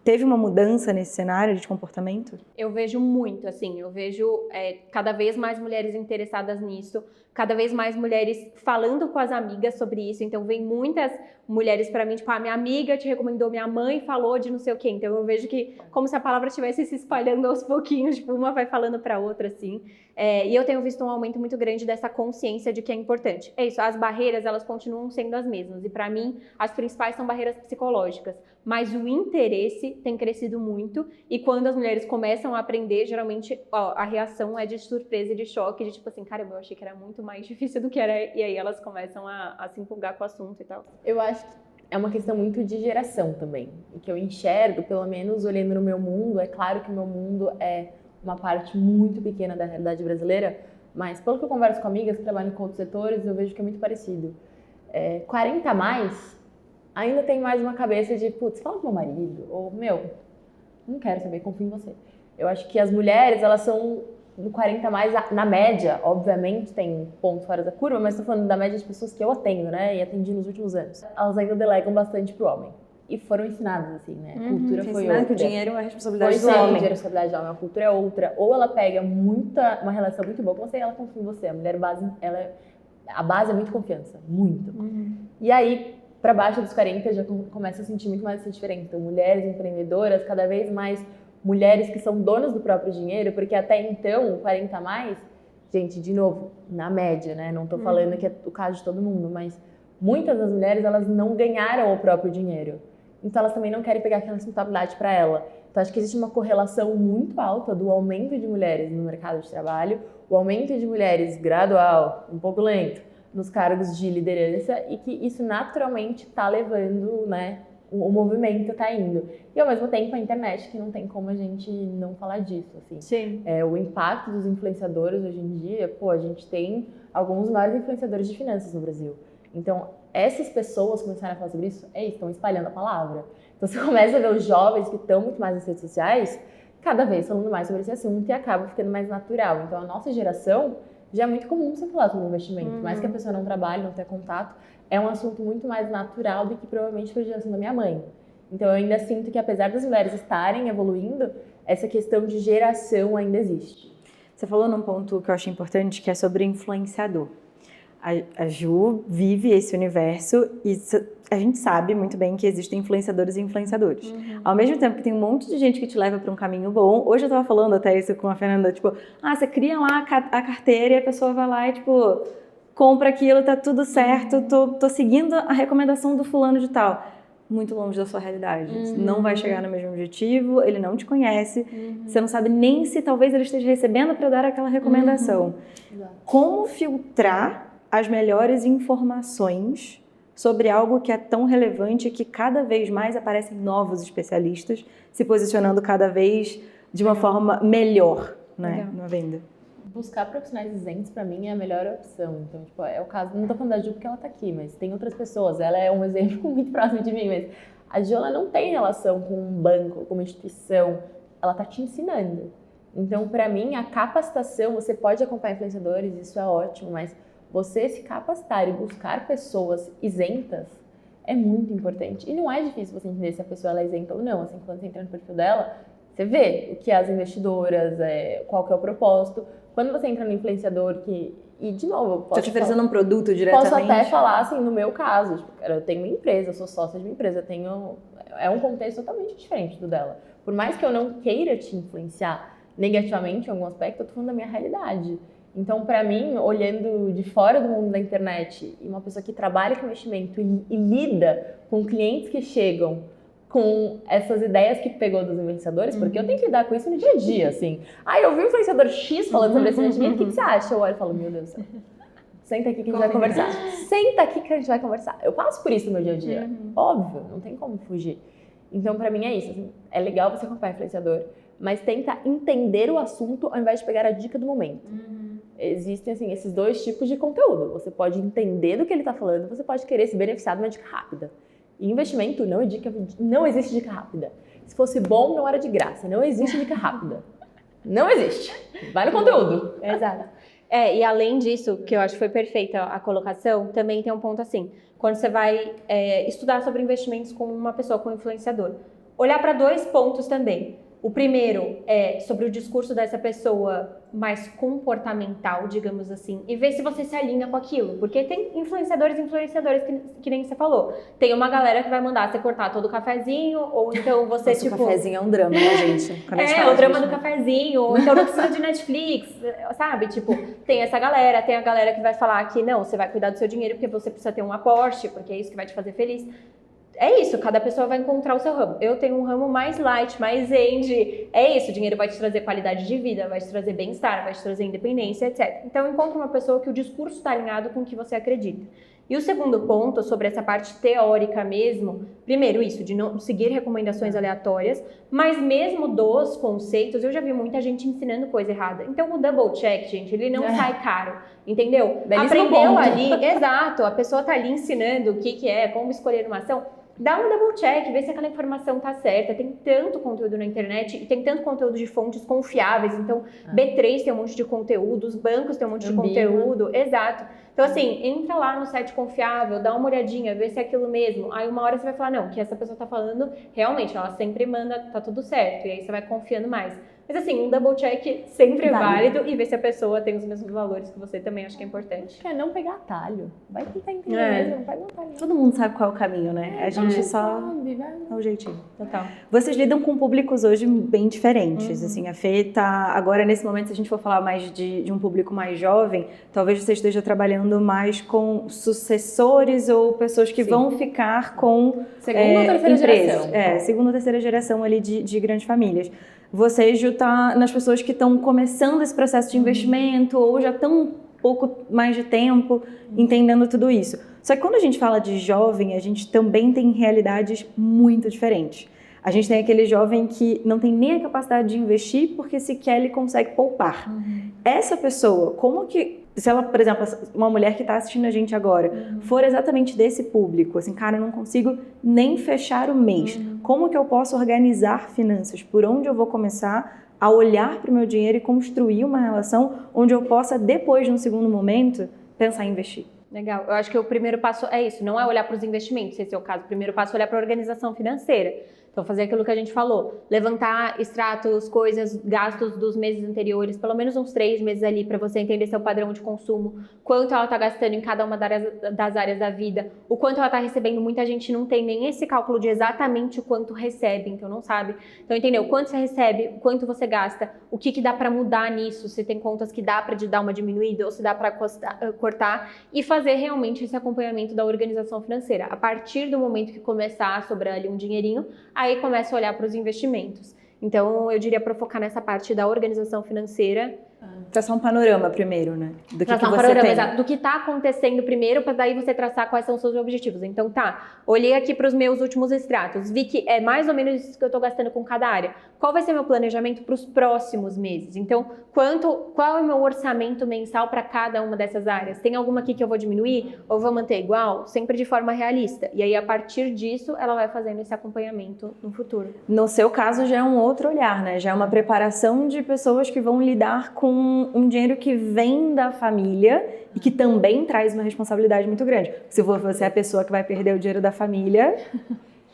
Teve uma mudança nesse cenário de comportamento? Eu vejo muito, assim, eu vejo cada vez mais mulheres interessadas nisso, cada vez mais mulheres falando com as amigas sobre isso. Então, vem muitas mulheres pra mim, tipo, minha amiga te recomendou, minha mãe falou de não sei o quê. Então, eu vejo que como se a palavra estivesse se espalhando aos pouquinhos, tipo, uma vai falando pra outra, assim. E eu tenho visto um aumento muito grande dessa consciência de que é importante. É isso, as barreiras, elas continuam sendo as mesmas. E pra mim, as principais são barreiras psicológicas. Mas o interesse tem crescido muito. E quando as mulheres começam a aprender, geralmente a reação é de surpresa e de choque. De tipo assim, caramba, eu achei que era muito mais difícil do que era. E aí elas começam a se empolgar com o assunto e tal. Eu acho que é uma questão muito de geração também. O que eu enxergo, pelo menos olhando no meu mundo, é claro que o meu mundo é uma parte muito pequena da realidade brasileira, mas pelo que eu converso com amigas que trabalham com outros setores, eu vejo que é muito parecido. 40 a mais, ainda tem mais uma cabeça de, putz, fala com meu marido, ou, não quero saber, confio em você. Eu acho que as mulheres, elas são no 40 a mais, na média, obviamente tem pontos fora da curva, mas estou falando da média de pessoas que eu atendo, né, e atendi nos últimos anos. Elas ainda delegam bastante pro homem. E foram ensinadas, assim, né? A cultura foi outra. Que o dinheiro é a responsabilidade do Foi homem. o dinheiro é a responsabilidade do homem, a cultura é outra. Ou ela pega uma relação muito boa com você e ela confia em você. A mulher, a base é muito confiança, muito. E aí, pra baixo dos 40, já começa a sentir muito mais essa diferença. Então, mulheres empreendedoras, cada vez mais mulheres que são donas do próprio dinheiro, porque até então, 40 a mais, gente, de novo, na média, né? Não tô falando que é o caso de todo mundo, mas muitas das mulheres, elas não ganharam o próprio dinheiro. Então, elas também não querem pegar aquela responsabilidade para ela. Então, acho que existe uma correlação muito alta do aumento de mulheres no mercado de trabalho, o aumento de mulheres gradual, um pouco lento, nos cargos de liderança e que isso naturalmente está levando, né, o movimento está indo. E, ao mesmo tempo, a internet, que não tem como a gente não falar disso, assim. Sim. O impacto dos influenciadores hoje em dia, a gente tem alguns dos maiores influenciadores de finanças no Brasil. Então, essas pessoas começaram a falar sobre isso, estão espalhando a palavra. Então, você começa a ver os jovens que estão muito mais nas redes sociais, cada vez falando mais sobre esse assunto e acaba ficando mais natural. Então, a nossa geração já é muito comum você falar sobre investimento. Mais que a pessoa não trabalhe, não tenha contato, é um assunto muito mais natural do que provavelmente foi a geração da minha mãe. Então, eu ainda sinto que, apesar das mulheres estarem evoluindo, essa questão de geração ainda existe. Você falou num ponto que eu acho importante, que é sobre influenciador. A Ju vive esse universo e a gente sabe muito bem que existem influenciadores e influenciadores. Ao mesmo tempo que tem um monte de gente que te leva para um caminho bom. Hoje eu tava falando até isso com a Fernanda, tipo, você cria lá a carteira e a pessoa vai lá e, tipo, compra aquilo, tá tudo certo, tô seguindo a recomendação do fulano de tal. Muito longe da sua realidade. Não vai chegar no mesmo objetivo, ele não te conhece, você não sabe nem se talvez ele esteja recebendo para dar aquela recomendação. Como filtrar as melhores informações sobre algo que é tão relevante que cada vez mais aparecem novos especialistas se posicionando cada vez de uma forma melhor, né, na venda? Buscar profissionais isentos, pra mim, é a melhor opção. Então, tipo, é o caso, não tô falando da Ju porque ela tá aqui, mas tem outras pessoas. Ela é um exemplo muito próximo de mim, mas a Ju, ela não tem relação com um banco, com uma instituição. Ela tá te ensinando. Então, para mim, a capacitação, você pode acompanhar influenciadores, isso é ótimo, mas você se capacitar e buscar pessoas isentas é muito importante. E não é difícil você entender se a pessoa ela é isenta ou não. Assim, quando você entra no perfil dela, você vê o que é as investidoras, qual que é o propósito. Quando você entra no influenciador E, de novo, eu posso... Tô te oferecendo um produto diretamente? Posso até falar, assim, no meu caso. Tipo, eu tenho uma empresa, eu sou sócia de uma empresa, é um contexto totalmente diferente do dela. Por mais que eu não queira te influenciar negativamente em algum aspecto, eu tô falando da minha realidade. Então, para mim, olhando de fora do mundo da internet, e uma pessoa que trabalha com investimento e lida com clientes que chegam com essas ideias que pegou dos influenciadores, porque eu tenho que lidar com isso no dia a dia, assim. Eu vi um influenciador X falando sobre esse investimento, o que você acha? Eu olho e falo, meu Deus do céu. Senta aqui que a gente vai conversar. Senta aqui que a gente vai conversar. Eu passo por isso no meu dia a dia. Óbvio, não tem como fugir. Então, pra mim é isso. Assim, é legal você acompanhar influenciador, mas tenta entender o assunto ao invés de pegar a dica do momento. Existem, assim, esses dois tipos de conteúdo. Você pode entender do que ele tá falando, você pode querer se beneficiar de uma dica rápida. E investimento não existe dica rápida. Se fosse bom, não era de graça. Não existe dica rápida. Não existe. Vai no conteúdo. Exato. E além disso, que eu acho que foi perfeita a colocação, também tem um ponto assim, quando você vai estudar sobre investimentos com uma pessoa, com um influenciador, olhar para 2 pontos também. O primeiro é sobre o discurso dessa pessoa mais comportamental, digamos assim, e ver se você se alinha com aquilo, porque tem influenciadores que nem você falou. Tem uma galera que vai mandar você cortar todo o cafezinho, ou então você, Nossa, o cafezinho é um drama, né, gente? O drama do cafezinho, ou então não precisa de Netflix, sabe? Tipo, tem essa galera, tem a galera que vai falar que não, você vai cuidar do seu dinheiro porque você precisa ter um aporte, porque é isso que vai te fazer feliz. É isso, cada pessoa vai encontrar o seu ramo. Eu tenho um ramo mais light, mais end. É isso, o dinheiro vai te trazer qualidade de vida, vai te trazer bem-estar, vai te trazer independência, etc. Então, encontre uma pessoa que o discurso está alinhado com o que você acredita. E o segundo ponto, sobre essa parte teórica mesmo, primeiro isso, de não seguir recomendações aleatórias, mas mesmo dos conceitos, eu já vi muita gente ensinando coisa errada. Então, o double check, gente, ele não sai caro, entendeu? Belíssimo Aprendeu ponto. ali, exato, a pessoa tá ali ensinando o que é, como escolher uma ação. Dá um double check, vê se aquela informação tá certa. Tem tanto conteúdo na internet e tem tanto conteúdo de fontes confiáveis. Então, B3 tem um monte de conteúdo, os bancos tem um monte de conteúdo. Exato. Então, assim, entra lá no site confiável, dá uma olhadinha, vê se é aquilo mesmo. Aí, uma hora você vai falar, não, o que essa pessoa tá falando, realmente, ela sempre manda, tá tudo certo. E aí, você vai confiando mais. Mas, assim, um double check sempre é válido e ver se a pessoa tem os mesmos valores que você também, acho que é importante. É não pegar atalho. Vai tentar entender mesmo, não pega um atalho. Todo mundo sabe qual é o caminho, né? A gente só dá o jeitinho. Total. Vocês lidam com públicos hoje bem diferentes, assim, a Fê tá, agora nesse momento, se a gente for falar mais de um público mais jovem, talvez você esteja trabalhando mais com sucessores ou pessoas que vão ficar com segunda ou terceira geração. Segunda ou terceira geração ali de grandes famílias. Você já está nas pessoas que estão começando esse processo de investimento ou já estão um pouco mais de tempo entendendo tudo isso. Só que quando a gente fala de jovem, a gente também tem realidades muito diferentes. A gente tem aquele jovem que não tem nem a capacidade de investir porque sequer ele consegue poupar. Essa pessoa, como que... Se ela, por exemplo, uma mulher que está assistindo a gente agora, for exatamente desse público, assim, cara, eu não consigo nem fechar o mês. Como que eu posso organizar finanças? Por onde eu vou começar a olhar para o meu dinheiro e construir uma relação onde eu possa, depois, num segundo momento, pensar em investir? Legal. Eu acho que o primeiro passo é isso, não é olhar para os investimentos, esse é o caso. O primeiro passo é olhar para a organização financeira. Então, fazer aquilo que a gente falou, levantar extratos, coisas, gastos dos meses anteriores, pelo menos uns 3 meses ali, para você entender seu padrão de consumo, quanto ela está gastando em cada uma das áreas da vida, o quanto ela está recebendo. Muita gente não tem nem esse cálculo de exatamente o quanto recebe, então não sabe. Então, entendeu? Quanto você recebe, quanto você gasta, o que dá para mudar nisso, se tem contas que dá para dar uma diminuída ou se dá para cortar, e fazer realmente esse acompanhamento da organização financeira. A partir do momento que começar a sobrar ali um dinheirinho, aí começa a olhar para os investimentos. Então, eu diria para focar nessa parte da organização financeira Traçar um panorama primeiro, né? Do que Traçar um você panorama, tem. exato, do que está acontecendo primeiro, para daí você traçar quais são os seus objetivos. Então, olhei aqui para os meus últimos extratos, vi que é mais ou menos isso que eu estou gastando com cada área. Qual vai ser meu planejamento para os próximos meses? Então, qual é o meu orçamento mensal para cada uma dessas áreas? Tem alguma aqui que eu vou diminuir ou vou manter igual? Sempre de forma realista. E aí, a partir disso, ela vai fazendo esse acompanhamento no futuro. No seu caso, já é um outro olhar, né? Já é uma preparação de pessoas que vão lidar com um dinheiro que vem da família e que também traz uma responsabilidade muito grande. Se você é a pessoa que vai perder o dinheiro da família,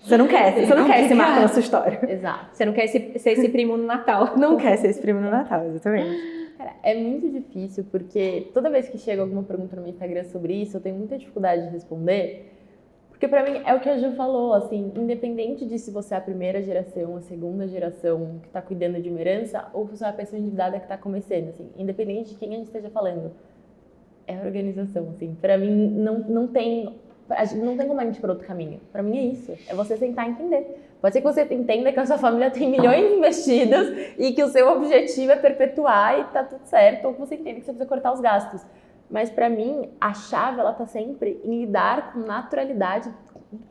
você não quer esse marco na sua história. Exato. Você não quer ser esse primo no Natal. Não quer ser esse primo no Natal, exatamente. Cara, é muito difícil, porque toda vez que chega alguma pergunta no meu Instagram sobre isso, eu tenho muita dificuldade de responder. Porque pra mim é o que a Ju falou, assim, independente de se você é a primeira geração, a segunda geração que tá cuidando de uma herança, ou se você é a pessoa endividada que tá começando, assim, independente de quem a gente esteja falando, é a organização, assim. Pra mim não tem como a gente ir por outro caminho. Pra mim é isso, é você sentar e entender. Pode ser que você entenda que a sua família tem milhões investidos e que o seu objetivo é perpetuar e tá tudo certo, ou que você entenda que você precisa cortar os gastos. Mas pra mim, a chave, ela tá sempre em lidar com naturalidade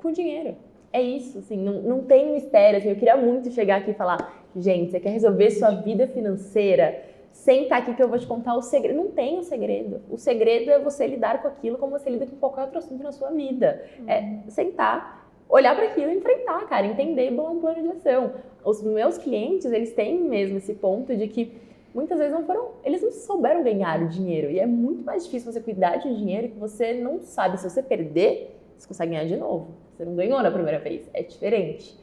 com o dinheiro. É isso, assim, não tem mistério. Assim, eu queria muito chegar aqui e falar, gente, você quer resolver sua vida financeira? Senta aqui que eu vou te contar o segredo. Não tem o segredo. O segredo é você lidar com aquilo como você lida com qualquer outro assunto na sua vida. É sentar, olhar para aquilo e enfrentar, cara, entender e bolar um plano de ação. Os meus clientes, eles têm mesmo esse ponto de que muitas vezes eles não souberam ganhar o dinheiro. E é muito mais difícil você cuidar de um dinheiro que você não sabe. Se você perder, você consegue ganhar de novo. Você não ganhou na primeira vez. É diferente.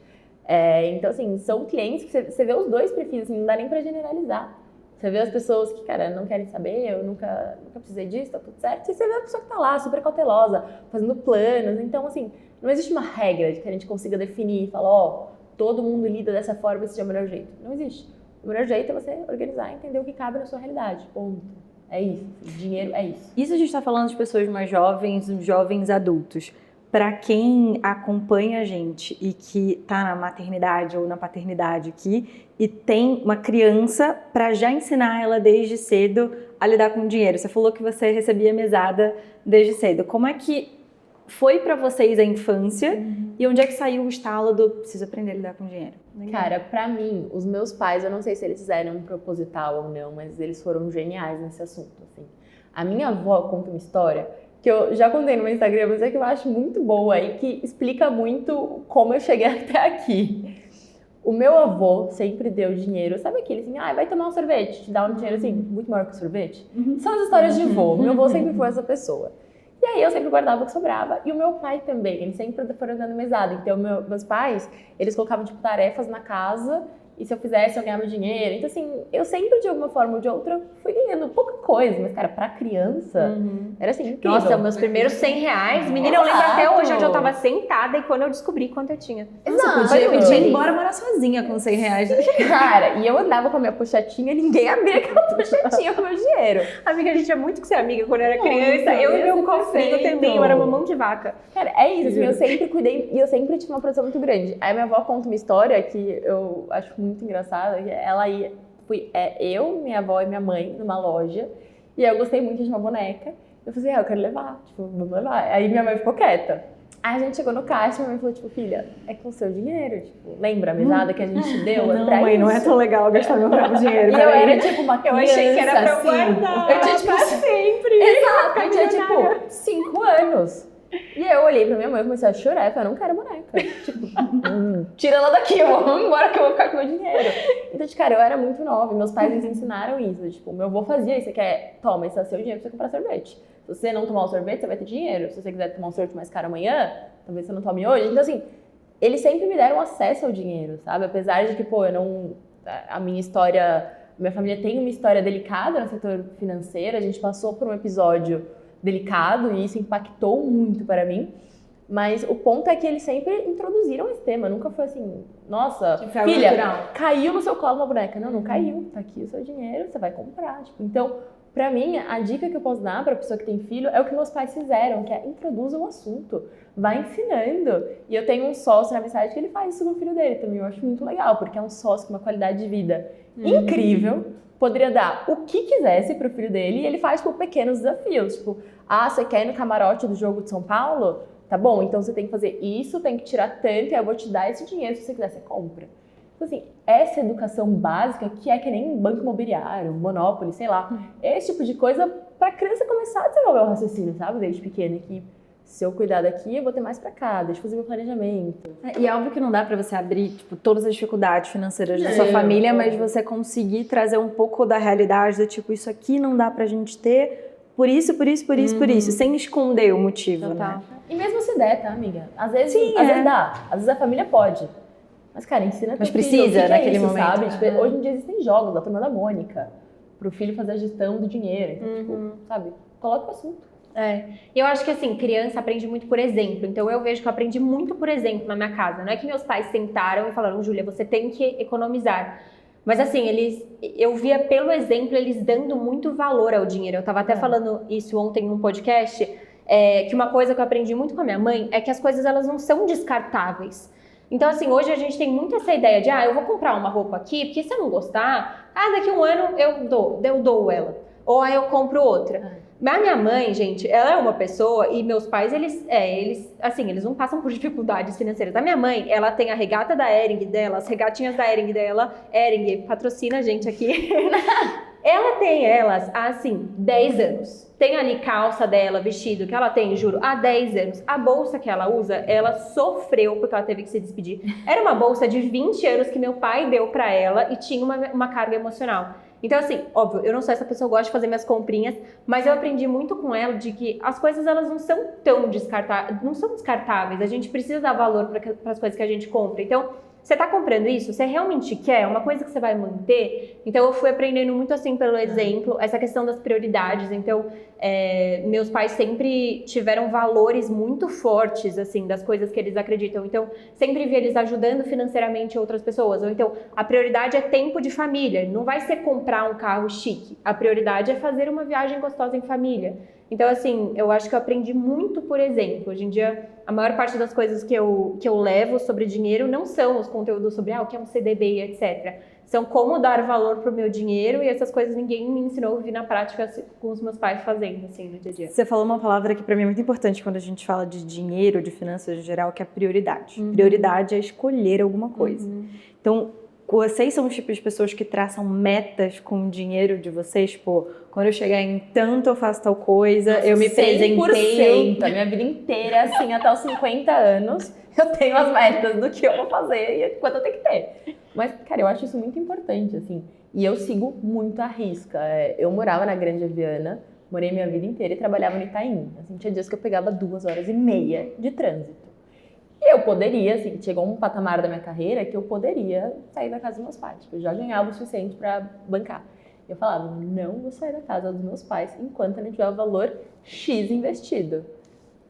Então, assim, são clientes que você vê os dois perfis, assim, não dá nem pra generalizar. Você vê as pessoas que, cara, não querem saber, eu nunca precisei disso, tá tudo certo. E você vê a pessoa que tá lá, super cautelosa, fazendo planos. Então, assim, não existe uma regra de que a gente consiga definir e falar, todo mundo lida dessa forma, esse é o melhor jeito. Não existe. O melhor jeito é você organizar e entender o que cabe na sua realidade. Ponto. É isso. Dinheiro é isso. Isso a gente está falando de pessoas mais jovens, jovens adultos. Para quem acompanha a gente e que está na maternidade ou na paternidade aqui e tem uma criança, para já ensinar ela desde cedo a lidar com dinheiro. Você falou que você recebia mesada desde cedo. Como é que foi para vocês a infância e onde é que saiu o estalo do preciso aprender a lidar com dinheiro? Cara, pra mim, os meus pais, eu não sei se eles fizeram proposital ou não, mas eles foram geniais nesse assunto, assim. A minha avó conta uma história que eu já contei no meu Instagram, mas é que eu acho muito boa e que explica muito como eu cheguei até aqui. O meu avô sempre deu dinheiro, sabe aquele assim, vai tomar um sorvete, te dá um dinheiro assim, muito maior que o sorvete? São as histórias de vô, meu avô sempre foi essa pessoa. E aí eu sempre guardava o que sobrava. E o meu pai também, eles sempre foram dando mesada. Então meus pais, eles colocavam tipo tarefas na casa e se eu fizesse eu ganhava dinheiro. Então assim, eu sempre de alguma forma ou de outra fui ganhando pouca coisa. Mas cara, pra criança, era assim, incrível. Nossa, meus primeiros R$100, menina, eu lembro até hoje onde eu tava sentada e quando eu descobri quanto eu tinha. Exato. Você podia ir embora morar sozinha com R$100. Cara, e eu andava com a minha pochetinha, ninguém abria aquela pochetinha com o meu dinheiro. Amiga, a gente tinha muito que ser amiga quando eu era criança. Eu e meu cofrinho também, eu era uma mão de vaca. Cara, é isso, assim, eu sempre cuidei e eu sempre tive uma produção muito grande. Aí minha avó conta uma história que eu acho muito engraçada, que ela ia, eu, minha avó e minha mãe numa loja, e aí eu gostei muito de uma boneca. Eu falei, eu quero levar, tipo, vamos levar. Aí minha mãe ficou quieta. Aí a gente chegou no caixa e minha mãe falou, tipo, filha, é com o seu dinheiro, tipo, lembra a mesada que a gente deu? Não, mãe, não é tão legal gastar meu próprio dinheiro. E eu era, tipo, uma criança, eu achei que era pra eu assim, guardar, eu tinha, tipo, pra sempre. Exato, eu tinha, tipo, 5 anos. E aí eu olhei pra minha mãe e comecei a chorar, eu falei, eu não quero boneca. Tipo, tira ela daqui, vamos embora que eu vou ficar com meu dinheiro. Então, cara, eu era muito nova e meus pais me ensinaram isso. Tipo, meu avô fazia isso, você quer, toma, esse é o seu dinheiro pra você comprar sorvete. Se você não tomar o sorvete, você vai ter dinheiro. Se você quiser tomar um sorvete mais caro amanhã, talvez você não tome hoje. Então, assim, eles sempre me deram acesso ao dinheiro, sabe? Apesar de que, a minha história, minha família tem uma história delicada no setor financeiro, a gente passou por um episódio delicado e isso impactou muito para mim. Mas o ponto é que eles sempre introduziram esse tema. Nunca foi assim, nossa, filha, caiu no seu colo uma boneca. Não caiu. Tá aqui o seu dinheiro, você vai comprar. Tipo, então, Pra mim, a dica que eu posso dar pra pessoa que tem filho é o que meus pais fizeram, que é introduza o assunto, vai ensinando. E eu tenho um sócio na amizade que ele faz isso com o filho dele também, eu acho muito legal, porque é um sócio com uma qualidade de vida incrível, poderia dar o que quisesse pro filho dele e ele faz, tipo, pequenos desafios, tipo, você quer ir no camarote do jogo de São Paulo? Tá bom, então você tem que fazer isso, tem que tirar tanto e eu vou te dar esse dinheiro, se você quiser, você compra. Então, assim, essa educação básica, que é que nem banco imobiliário, Monopoly, sei lá, esse tipo de coisa pra criança começar a desenvolver o raciocínio, sabe? Desde pequena, que se eu cuidar daqui, eu vou ter mais pra cá, deixa eu fazer meu planejamento. E é óbvio que não dá pra você abrir, tipo, todas as dificuldades financeiras da sua família, mas você conseguir trazer um pouco da realidade, do tipo, isso aqui não dá pra gente ter, por isso, sem esconder o motivo, né? E mesmo se der, tá, amiga? Às vezes dá, às vezes a família pode. Mas, cara, ensina Mas teu precisa filho, naquele isso, momento. sabe? Tipo, hoje em dia existem jogos da Turma da Mônica pro filho fazer a gestão do dinheiro. Então, tipo, sabe? Coloca o assunto. E eu acho que assim, criança aprende muito por exemplo. Então eu vejo que eu aprendi muito por exemplo na minha casa. Não é que meus pais sentaram e falaram, Júlia, você tem que economizar. Mas assim, eu via pelo exemplo eles dando muito valor ao dinheiro. Eu tava até falando isso ontem num podcast, que uma coisa que eu aprendi muito com a minha mãe é que as coisas elas não são descartáveis. Então, assim, hoje a gente tem muito essa ideia de, eu vou comprar uma roupa aqui, porque se eu não gostar, daqui a um ano eu dou ela. Ou eu compro outra. Mas a minha mãe, gente, ela é uma pessoa, e meus pais, eles não passam por dificuldades financeiras. A minha mãe, ela tem a regata da Hering dela, as regatinhas da Hering dela, Hering, patrocina a gente aqui. Ela tem elas há, assim, 10 anos. Tem ali calça dela, vestido, que ela tem, juro, há 10 anos. A bolsa que ela usa, ela sofreu porque ela teve que se despedir. Era uma bolsa de 20 euros que meu pai deu pra ela e tinha uma carga emocional. Então, assim, óbvio, eu não sou essa pessoa que gosta de fazer minhas comprinhas, mas eu aprendi muito com ela de que as coisas, elas não são tão descartáveis. A gente precisa dar valor para as coisas que a gente compra. Então, você tá comprando isso? Você realmente quer? É uma coisa que você vai manter? Então, eu fui aprendendo muito assim pelo exemplo, essa questão das prioridades. Então, meus pais sempre tiveram valores muito fortes, assim, das coisas que eles acreditam. Então, sempre vi eles ajudando financeiramente outras pessoas. Ou então, a prioridade é tempo de família. Não vai ser comprar um carro chique. A prioridade é fazer uma viagem gostosa em família. Então, assim, eu acho que eu aprendi muito por exemplo. Hoje em dia, a maior parte das coisas que eu levo sobre dinheiro não são os conteúdos sobre o que é um CDB, etc. São como dar valor pro meu dinheiro, e essas coisas ninguém me ensinou a vir na prática com os meus pais fazendo, assim, no dia a dia. Você falou uma palavra que pra mim é muito importante quando a gente fala de dinheiro, de finanças em geral, que é prioridade. Prioridade é escolher alguma coisa. Então, vocês são os tipos de pessoas que traçam metas com o dinheiro de vocês? Tipo, quando eu chegar em tanto eu faço tal coisa, eu me presenteio. 100%. A minha vida inteira, assim, até os 50 anos, eu tenho as metas do que eu vou fazer e quanto eu tenho que ter. Mas, cara, eu acho isso muito importante, assim. E eu sigo muito à risca. Eu morava na Grande Viana, morei minha vida inteira e trabalhava no Itaim. Assim, tinha dias que eu pegava 2h30 de trânsito. E eu poderia, assim, chegou um patamar da minha carreira que eu poderia sair da casa dos meus pais. Tipo, eu já ganhava o suficiente para bancar. Eu falava, não vou sair da casa dos meus pais enquanto eu não tiver o valor X investido.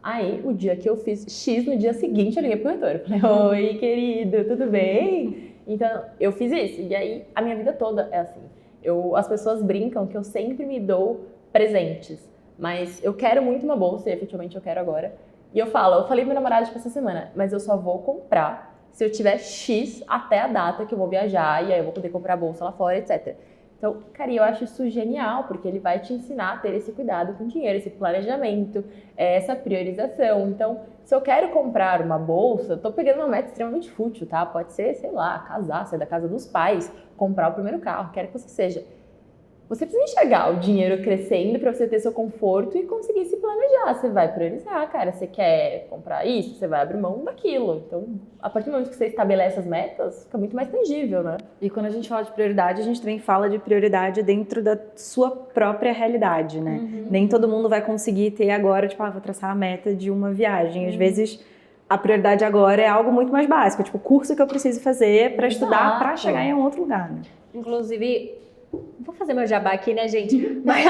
Aí, o dia que eu fiz X, no dia seguinte eu liguei pro reitor. Eu falei, oi, querido, tudo bem? Então, eu fiz isso. E aí, a minha vida toda é assim. As pessoas brincam que eu sempre me dou presentes. Mas eu quero muito uma bolsa, e efetivamente eu quero agora. E eu falei pro meu namorado essa semana, mas eu só vou comprar se eu tiver X até a data que eu vou viajar, e aí eu vou poder comprar a bolsa lá fora, etc. Então, cara, eu acho isso genial, porque ele vai te ensinar a ter esse cuidado com o dinheiro, esse planejamento, essa priorização. Então, se eu quero comprar uma bolsa, eu tô pegando uma meta extremamente fútil, tá? Pode ser, sei lá, casar, sair da casa dos pais, comprar o primeiro carro, quer que você seja. Você precisa enxergar o dinheiro crescendo para você ter seu conforto e conseguir se planejar. Você vai priorizar, cara. Você quer comprar isso, você vai abrir mão daquilo. Então, a partir do momento que você estabelece as metas, fica muito mais tangível, né? E quando a gente fala de prioridade, a gente também fala de prioridade dentro da sua própria realidade, né? Nem todo mundo vai conseguir ter agora, tipo, vou traçar a meta de uma viagem. Às vezes, a prioridade agora é algo muito mais básico. Tipo, o curso que eu preciso fazer para estudar, para chegar em um outro lugar, né? Inclusive, vou fazer meu jabá aqui, né, gente? Mas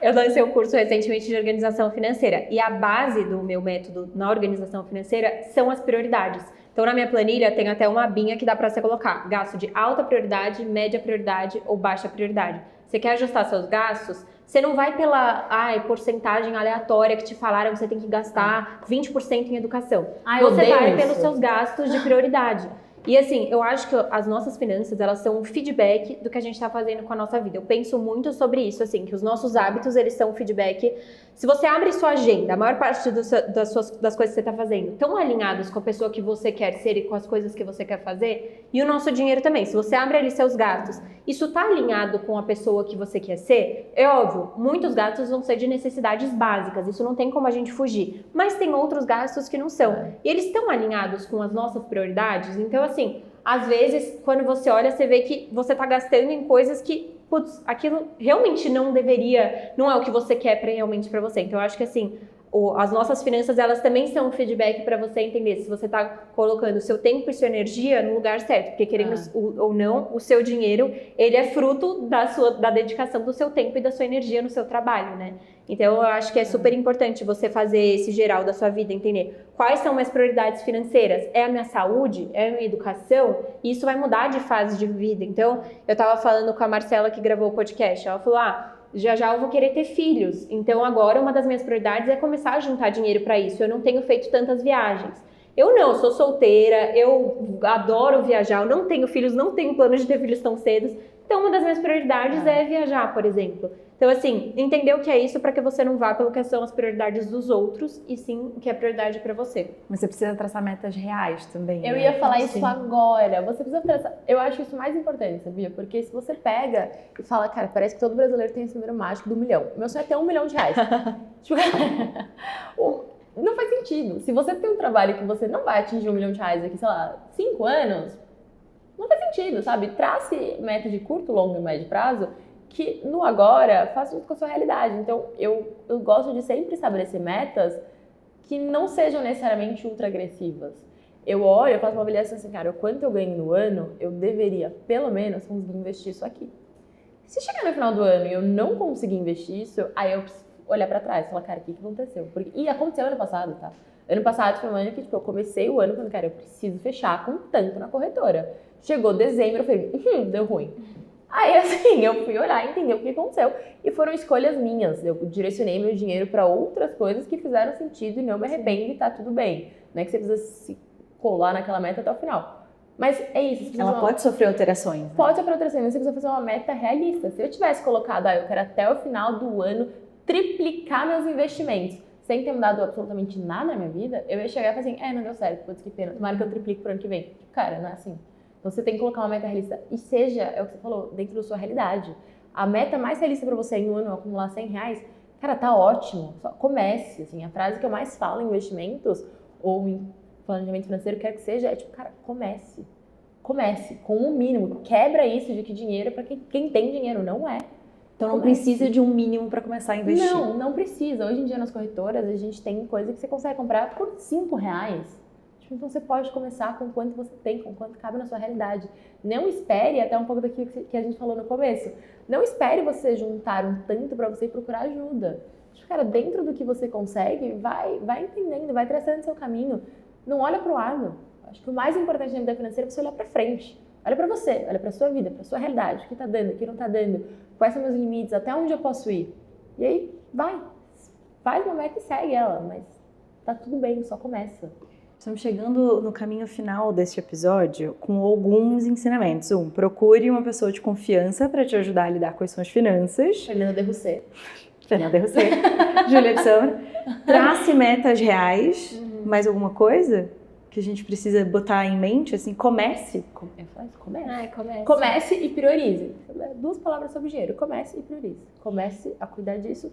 eu lancei um curso recentemente de organização financeira. E a base do meu método na organização financeira são as prioridades. Então, na minha planilha, tem até uma abinha que dá para você colocar gasto de alta prioridade, média prioridade ou baixa prioridade. Você quer ajustar seus gastos? Você não vai pela porcentagem aleatória que te falaram que você tem que gastar 20% em educação. Você vai pelos seus gastos de prioridade. E assim, eu acho que as nossas finanças, elas são um feedback do que a gente está fazendo com a nossa vida. Eu penso muito sobre isso, assim, que os nossos hábitos, eles são um feedback. Se você abre sua agenda, a maior parte das coisas que você está fazendo estão alinhadas com a pessoa que você quer ser e com as coisas que você quer fazer, e o nosso dinheiro também. Se você abre ali seus gastos, isso está alinhado com a pessoa que você quer ser, é óbvio, muitos gastos vão ser de necessidades básicas, isso não tem como a gente fugir. Mas tem outros gastos que não são. E eles estão alinhados com as nossas prioridades, então assim, às vezes, quando você olha, você vê que você está gastando em coisas que, putz, aquilo realmente não deveria, não é o que você quer realmente para você. Então, eu acho que assim, as nossas finanças, elas também são um feedback para você entender se você está colocando o seu tempo e sua energia no lugar certo, porque querendo ou não, o seu dinheiro, ele é fruto da dedicação do seu tempo e da sua energia no seu trabalho, né? Então, eu acho que é super importante você fazer esse geral da sua vida, entender quais são minhas prioridades financeiras. É a minha saúde? É a minha educação? E isso vai mudar de fase de vida. Então, eu tava falando com a Marcela que gravou o podcast, ela falou, já eu vou querer ter filhos. Então, agora, uma das minhas prioridades é começar a juntar dinheiro para isso. Eu não tenho feito tantas viagens. Eu não, sou solteira, eu adoro viajar, eu não tenho filhos, não tenho plano de ter filhos tão cedo. Então, uma das minhas prioridades é viajar, por exemplo. Então, assim, entender o que é isso para que você não vá pelo que são as prioridades dos outros e sim o que é prioridade para você. Mas você precisa traçar metas reais também. Eu né? ia falar isso agora. Você precisa traçar. Eu acho isso mais importante, sabia? Porque se você pega e fala, cara, parece que todo brasileiro tem esse número mágico do 1 milhão. Meu sonho é ter R$1 milhão. Tipo, não faz sentido. Se você tem um trabalho que você não vai atingir R$1 milhão daqui, sei lá, 5 anos, não faz sentido, sabe? Trace metas de curto, longo e médio prazo que no agora façam com a sua realidade. Então, eu gosto de sempre estabelecer metas que não sejam necessariamente ultra agressivas. Eu faço uma avaliação assim, cara, o quanto eu ganho no ano, eu deveria, pelo menos, conseguir investir isso aqui. Se chegar no final do ano e eu não conseguir investir isso, aí eu preciso olhar pra trás e falar, cara, o que aconteceu? E aconteceu ano passado, tá? Ano passado foi um ano que, tipo, eu comecei o ano falando, cara, eu preciso fechar com tanto na corretora. Chegou dezembro, eu falei, deu ruim. Aí, assim, eu fui olhar e entender o que aconteceu. E foram escolhas minhas. Eu direcionei meu dinheiro para outras coisas que fizeram sentido e não me arrependo e tá tudo bem. Não é que você precisa se colar naquela meta até o final. Mas é isso. Ela pode sofrer alterações. Né? Pode sofrer alterações, mas você precisa fazer uma meta realista. Se eu tivesse colocado, eu quero até o final do ano triplicar meus investimentos, sem ter mudado absolutamente nada na minha vida, eu ia chegar e falar assim, não deu certo, putz, que pena, tomara que eu triplique pro ano que vem. Cara, não é assim. Então, você tem que colocar uma meta realista e seja, é o que você falou, dentro da sua realidade. A meta mais realista para você em um ano é acumular R$100, cara, tá ótimo. Só comece, assim, a frase que eu mais falo em investimentos ou em planejamento financeiro, quer que seja, é tipo, cara, comece. Comece com o mínimo. Quebra isso de que dinheiro é para quem tem dinheiro, não é. Então não precisa de um mínimo para começar a investir. Não precisa. Hoje em dia nas corretoras a gente tem coisa que você consegue comprar por R$5. Então você pode começar com quanto você tem, com quanto cabe na sua realidade. Não espere, até um pouco daquilo que a gente falou no começo, não espere você juntar um tanto para você procurar ajuda. Cara, dentro do que você consegue, vai entendendo, vai traçando seu caminho. Não olha para o lado. Acho que o mais importante na vida financeira é você olhar para frente. Olha para você, olha para sua vida, para sua realidade, o que tá dando, o que não tá dando, quais são meus limites, até onde eu posso ir. E aí, faz uma meta e segue ela, mas tá tudo bem, só começa. Estamos chegando no caminho final deste episódio com alguns ensinamentos. Procure uma pessoa de confiança para te ajudar a lidar com as suas finanças. Fernanda Derrucê. Júlia Pissão. Trace metas reais. Mais alguma coisa que a gente precisa botar em mente? Assim, comece. Comece e priorize. 2 palavras sobre dinheiro. Comece e priorize. Comece a cuidar disso.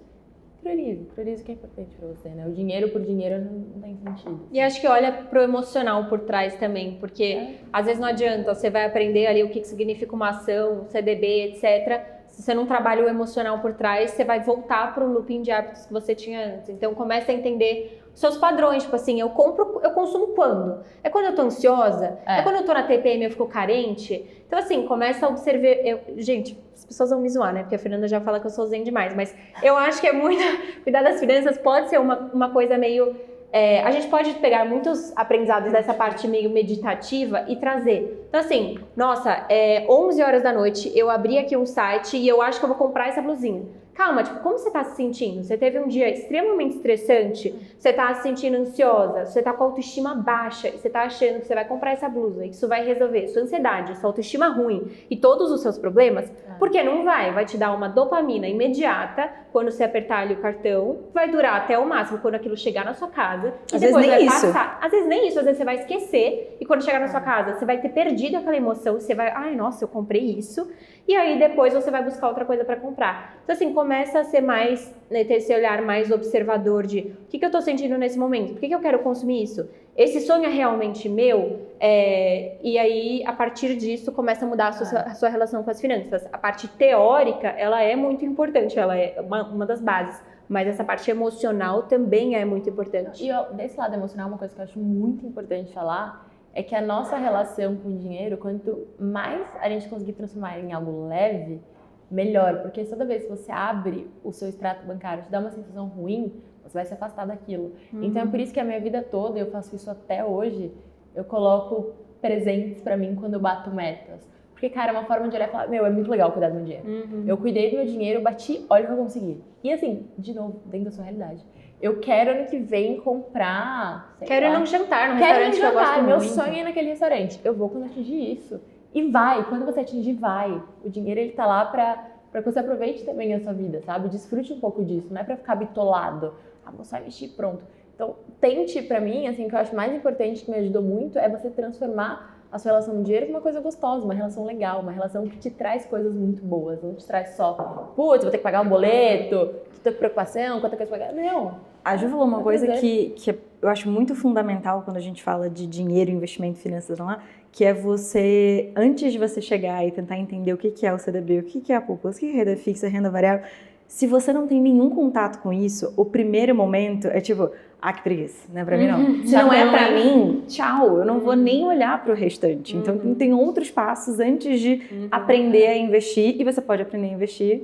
Priorize o que é importante pra você, né? O dinheiro por dinheiro não tem sentido. E acho que olha pro emocional por trás também, porque às vezes não adianta, você vai aprender ali o que significa uma ação, CDB, etc. Se você não trabalha o emocional por trás, você vai voltar pro looping de hábitos que você tinha antes. Então comece a entender seus padrões, tipo assim, eu consumo quando? É quando eu tô ansiosa? É quando eu tô na TPM e eu fico carente? Então assim, começa a observar, gente, as pessoas vão me zoar, né? Porque a Fernanda já fala que eu sou zen demais, mas eu acho que é muito, cuidar das finanças pode ser uma coisa meio a gente pode pegar muitos aprendizados dessa parte meio meditativa e trazer. Então assim, nossa, 11 horas da noite, eu abri aqui um site e eu acho que eu vou comprar essa blusinha. Calma, tipo, como você tá se sentindo? Você teve um dia extremamente estressante? Você tá se sentindo ansiosa? Você tá com a autoestima baixa? E você tá achando que você vai comprar essa blusa? Isso vai resolver sua ansiedade, sua autoestima ruim e todos os seus problemas? Porque não vai. Vai te dar uma dopamina imediata quando você apertar ali o cartão. Vai durar até o máximo quando aquilo chegar na sua casa. E Às depois vezes nem vai isso. passar. Às vezes nem isso. Às vezes você vai esquecer. E quando chegar na sua casa, você vai ter perdido aquela emoção. Você vai, ai, nossa, eu comprei isso. E aí depois você vai buscar outra coisa para comprar. Então assim, começa a ser mais, né, ter esse olhar mais observador de o que eu tô sentindo nesse momento? Por que eu quero consumir isso? Esse sonho é realmente meu? E aí, a partir disso, começa a mudar a sua relação com as finanças. A parte teórica, ela é muito importante, ela é uma das bases. Mas essa parte emocional também é muito importante. E desse lado emocional, uma coisa que eu acho muito importante falar é que a nossa relação com o dinheiro, quanto mais a gente conseguir transformar em algo leve, melhor. Porque toda vez que você abre o seu extrato bancário, te dá uma sensação ruim, você vai se afastar daquilo. Então é por isso que a minha vida toda, eu faço isso até hoje, eu coloco presentes pra mim quando eu bato metas. Porque, cara, é uma forma de olhar e falar, meu, é muito legal cuidar do meu dinheiro. Eu cuidei do meu dinheiro, eu bati, olha o que eu consegui. E assim, de novo, dentro da sua realidade. Eu quero ano que vem comprar, Quero ir num jantar, num restaurante que eu gosto meu muito. sonho é ir naquele restaurante. Eu vou quando atingir isso. E vai, quando você atingir, vai. O dinheiro, ele tá lá pra que você aproveite também a sua vida, sabe? Desfrute um pouco disso, não é pra ficar bitolado. Ah, vou só investir, pronto. Então, tente, pra mim, assim, o que eu acho mais importante, que me ajudou muito, é você transformar a sua relação com o dinheiro uma coisa gostosa, uma relação legal, uma relação que te traz coisas muito boas, não te traz só, putz, vou ter que pagar um boleto, tô com preocupação, quanta coisa pra pagar. Não. A Ju falou uma coisa que eu acho muito fundamental quando a gente fala de dinheiro, investimento e finanças lá, que é você, antes de você chegar e tentar entender o que é o CDB, o que é a poupança, o que é renda fixa, renda variável, se você não tem nenhum contato com isso, o primeiro momento é tipo, ah, que preguiça, não é pra mim não. Se não é pra mim, tchau, eu não vou nem olhar pro restante. Então tem outros passos antes de aprender a investir, e você pode aprender a investir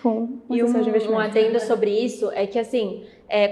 com E seus investimentos. um adendo sobre isso é que, assim,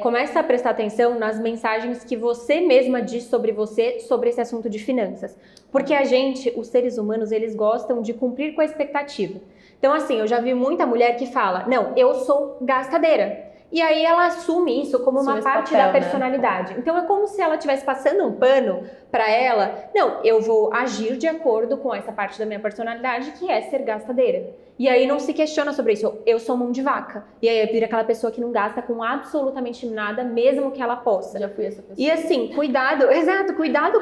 começa a prestar atenção nas mensagens que você mesma diz sobre você, sobre esse assunto de finanças. Porque a gente, os seres humanos, eles gostam de cumprir com a expectativa. Então, assim, eu já vi muita mulher que fala, não, eu sou gastadeira. E aí ela assume isso como uma parte da personalidade. Então é como se ela estivesse passando um pano pra ela. Não, eu vou agir de acordo com essa parte da minha personalidade, que é ser gastadeira. E aí não se questiona sobre isso. Eu sou mão de vaca. E aí vira aquela pessoa que não gasta com absolutamente nada, mesmo que ela possa. Já fui essa pessoa. E assim, cuidado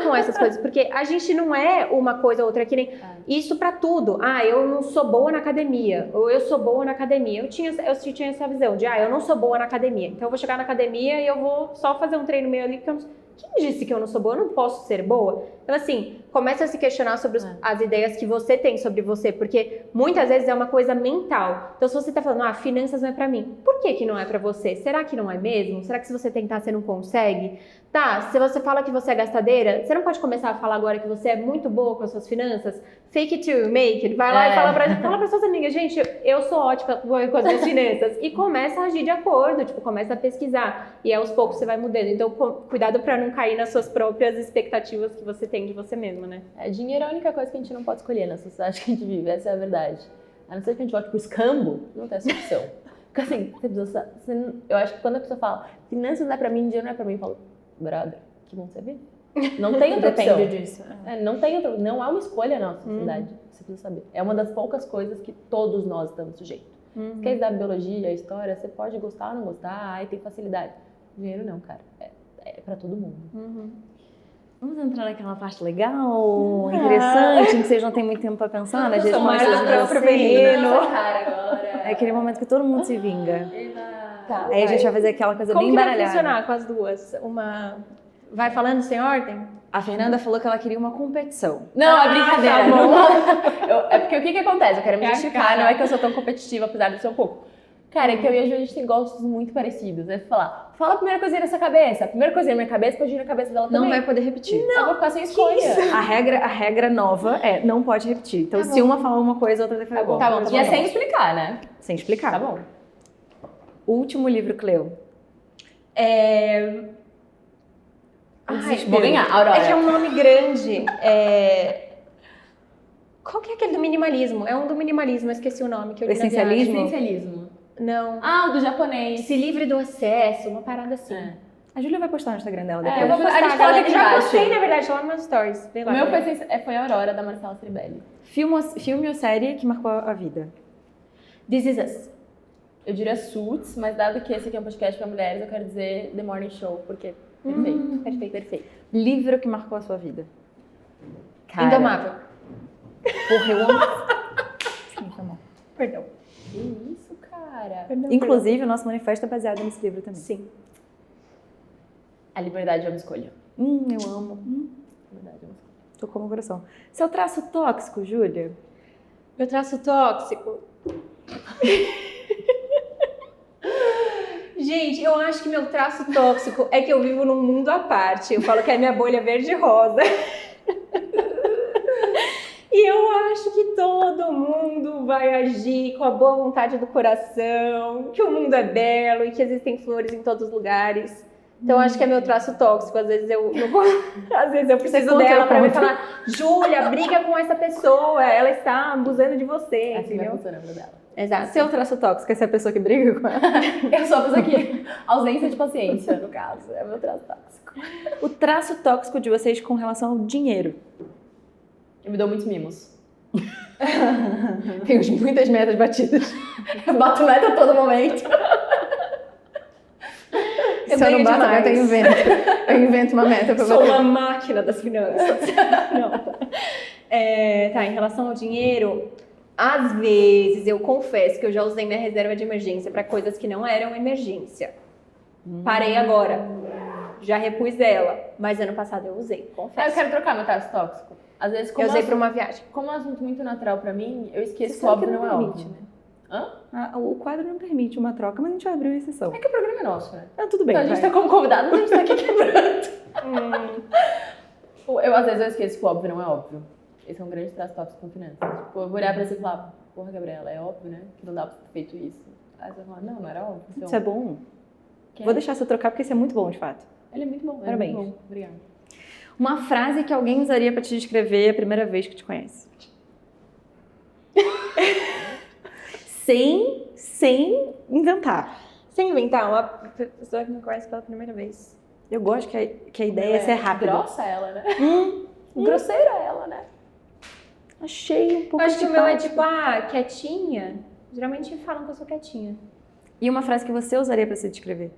com essas coisas, porque a gente não é uma coisa ou outra, que nem isso pra tudo. Ah, eu não sou boa na academia, ou eu sou boa na academia. Eu tinha essa visão de, eu não sou boa na academia, então eu vou chegar na academia e eu vou só fazer um treino meio ali, porque eu não... Quem disse que eu não sou boa? Eu não posso ser boa? Então, assim, começa a se questionar sobre as ideias que você tem sobre você, porque muitas vezes é uma coisa mental. Então, se você tá falando, finanças não é pra mim, por que não é pra você? Será que não é mesmo? Será que se você tentar, você não consegue? Tá, se você fala que você é gastadeira, você não pode começar a falar agora que você é muito boa com as suas finanças? Fake it till you make it. Vai lá e fala para suas amigas, gente, eu sou ótima com as minhas finanças. E começa a agir de acordo, tipo, começa a pesquisar. E aos poucos você vai mudando. Então, cuidado pra não cair nas suas próprias expectativas que você tem de você mesma, né? Dinheiro é a única coisa que a gente não pode escolher na sociedade que a gente vive, essa é a verdade. A não ser que a gente vote pro escambo, não tem essa opção. Porque assim, eu acho que quando a pessoa fala, finanças não é pra mim, dinheiro não é pra mim, eu falo, brother, que bom você ver. Não tem outra opção. Depende disso. Não há uma escolha na nossa sociedade, você precisa saber. É uma das poucas coisas que todos nós estamos sujeitos. Você quer estudar biologia, história, você pode gostar ou não gostar, tem facilidade. Dinheiro não, cara. É pra todo mundo. Vamos entrar naquela parte legal, interessante, em que vocês não têm muito tempo pra pensar, né? Gente, mais do próprio veneno. É aquele momento que todo mundo se vinga. Tá, aí a gente vai fazer aquela coisa Como bem que vai baralhada. funcionar com as duas? Uma vai falando sem ordem? A Fernanda falou que ela queria uma competição. Não, é brincadeira. Tá bom. É porque o que acontece? Eu quero me É a justificar, cara. não é que eu sou tão competitiva, apesar de ser um pouco. Cara, é que eu e a Ju, a gente tem gostos muito parecidos. É falar, fala a primeira coisinha na sua cabeça. A primeira coisinha na minha cabeça pode ir na cabeça dela também. Não vai poder repetir. Eu vou ficar sem escolha. A regra nova é não pode repetir. Então, se uma falar uma coisa, a outra tem que falar igual. Tá bom. E é sem explicar, né? Sem explicar. Tá bom. Último livro que leu. Vou ganhar, Aurora. É que é um nome grande. Qual que é aquele do minimalismo? É um do minimalismo, eu esqueci o nome que eu li na Essencialismo? viagem. Essencialismo. Não. Ah, o do japonês. Se livre do excesso, uma parada assim. É. A Júlia vai postar no Instagram dela É, depois. Eu vou a postar, gente coloca galera. aqui Já embaixo. postei, na verdade, lá nos meus stories. Vê O lá, meu galera. foi a Aurora, da Marcela Ceribelli. Filme ou série que marcou a vida? This Is Us. Eu diria Suits, mas dado que esse aqui é um podcast para mulheres, eu quero dizer The Morning Show, porque perfeito. Perfeito. Livro que marcou a sua vida? Cara, Indomável. Porra, eu amo. Sim, tá bom. Perdão. Que isso, cara? Inclusive, o nosso manifesto é baseado nesse livro também. Sim. A liberdade é uma escolha. Eu amo. A liberdade é uma escolha. Tocou meu coração. Seu traço tóxico, Júlia? Meu traço tóxico. Gente, eu acho que meu traço tóxico é que eu vivo num mundo à parte. Eu falo que é minha bolha verde e rosa. E eu acho que todo mundo vai agir com a boa vontade do coração, que o mundo é belo e que existem flores em todos os lugares. Então, acho que é meu traço tóxico. Às vezes eu preciso dela pra me falar: Júlia, briga com essa pessoa, ela está abusando de você, Assim vai entendeu? funcionando dela. Exato. Seu traço tóxico é ser a pessoa que briga com ela? Eu sou a pessoa que... ausência de paciência, no caso. É meu traço tóxico. O traço tóxico de vocês com relação ao dinheiro? Eu me dou muitos mimos. Tenho muitas metas batidas. Eu bato meta a todo momento. Eu Se eu não ganho bato a demais. meta, eu invento uma meta pra Sou bater. uma máquina das finanças. Não. Tá, em relação ao dinheiro, às vezes eu confesso que eu já usei minha reserva de emergência para coisas que não eram emergência. Parei agora. Já repus ela, mas ano passado eu usei, Eu confesso. quero trocar meu traço tóxico. Às vezes, como Eu usei é um para uma viagem. como é um assunto muito natural pra mim, eu esqueço Você que o sabe que óbvio não não é permite, óbvio. né? Hã? O quadro não permite uma troca, mas a gente abriu exceção. É que o programa é nosso, né? Ah, tudo bem, Então a gente vai. tá como convidado, a gente tá aqui quebrando. Às vezes eu esqueço que o óbvio não é óbvio. Esse é um grande traço tóxico com finanças. Tipo, eu vou olhar pra você e falar: porra, Gabriela, é óbvio, né? Que não dá pra ter feito isso. Aí você vai falar: não era óbvio. Então, Isso é bom. quem Vou é? deixar você trocar porque isso é muito bom, de fato. Ele é muito bom. Parabéns. Ele é muito bom. Obrigada. Uma frase que alguém usaria pra te descrever a primeira vez que te conhece. sem inventar. Sem inventar, uma pessoa que me conhece pela primeira vez. Eu gosto que a ideia é ser rápida. Grossa ela, né? Grosseira ela, né? Achei um pouco Eu acho que o meu é antipático. tipo, quietinha. Geralmente falam que eu sou quietinha. E uma frase que você usaria pra se descrever?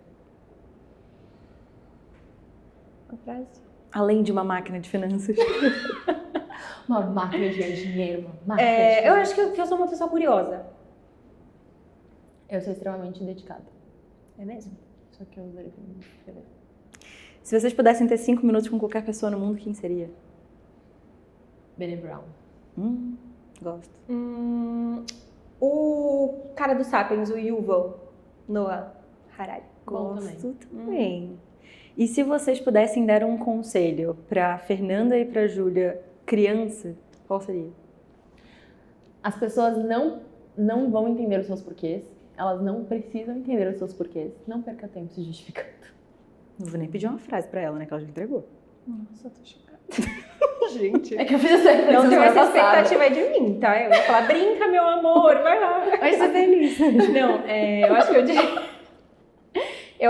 Uma frase? Além de uma máquina de finanças. Uma máquina de ganhar dinheiro, uma máquina de Eu acho que eu sou uma pessoa curiosa. Eu sou extremamente dedicada. É mesmo? Só que eu usaria pra me descrever. Se vocês pudessem ter 5 minutos com qualquer pessoa no mundo, quem seria? Brené Brown. Gosto. O cara do Sapiens, o Yuval Noah Harari. Bom Gosto também. E se vocês pudessem dar um conselho pra Fernanda e pra Júlia, criança, qual seria? As pessoas não vão entender os seus porquês. Elas não precisam entender os seus porquês. Não perca tempo se justificando. Não vou nem pedir uma frase pra ela, né? Que ela já entregou. Nossa, eu tô chocada. Gente. É que eu fiz essa reflexão Não tem semana essa passada. expectativa de mim, tá? Eu vou falar, brinca, meu amor, vai lá. Vai ser feliz. Não, eu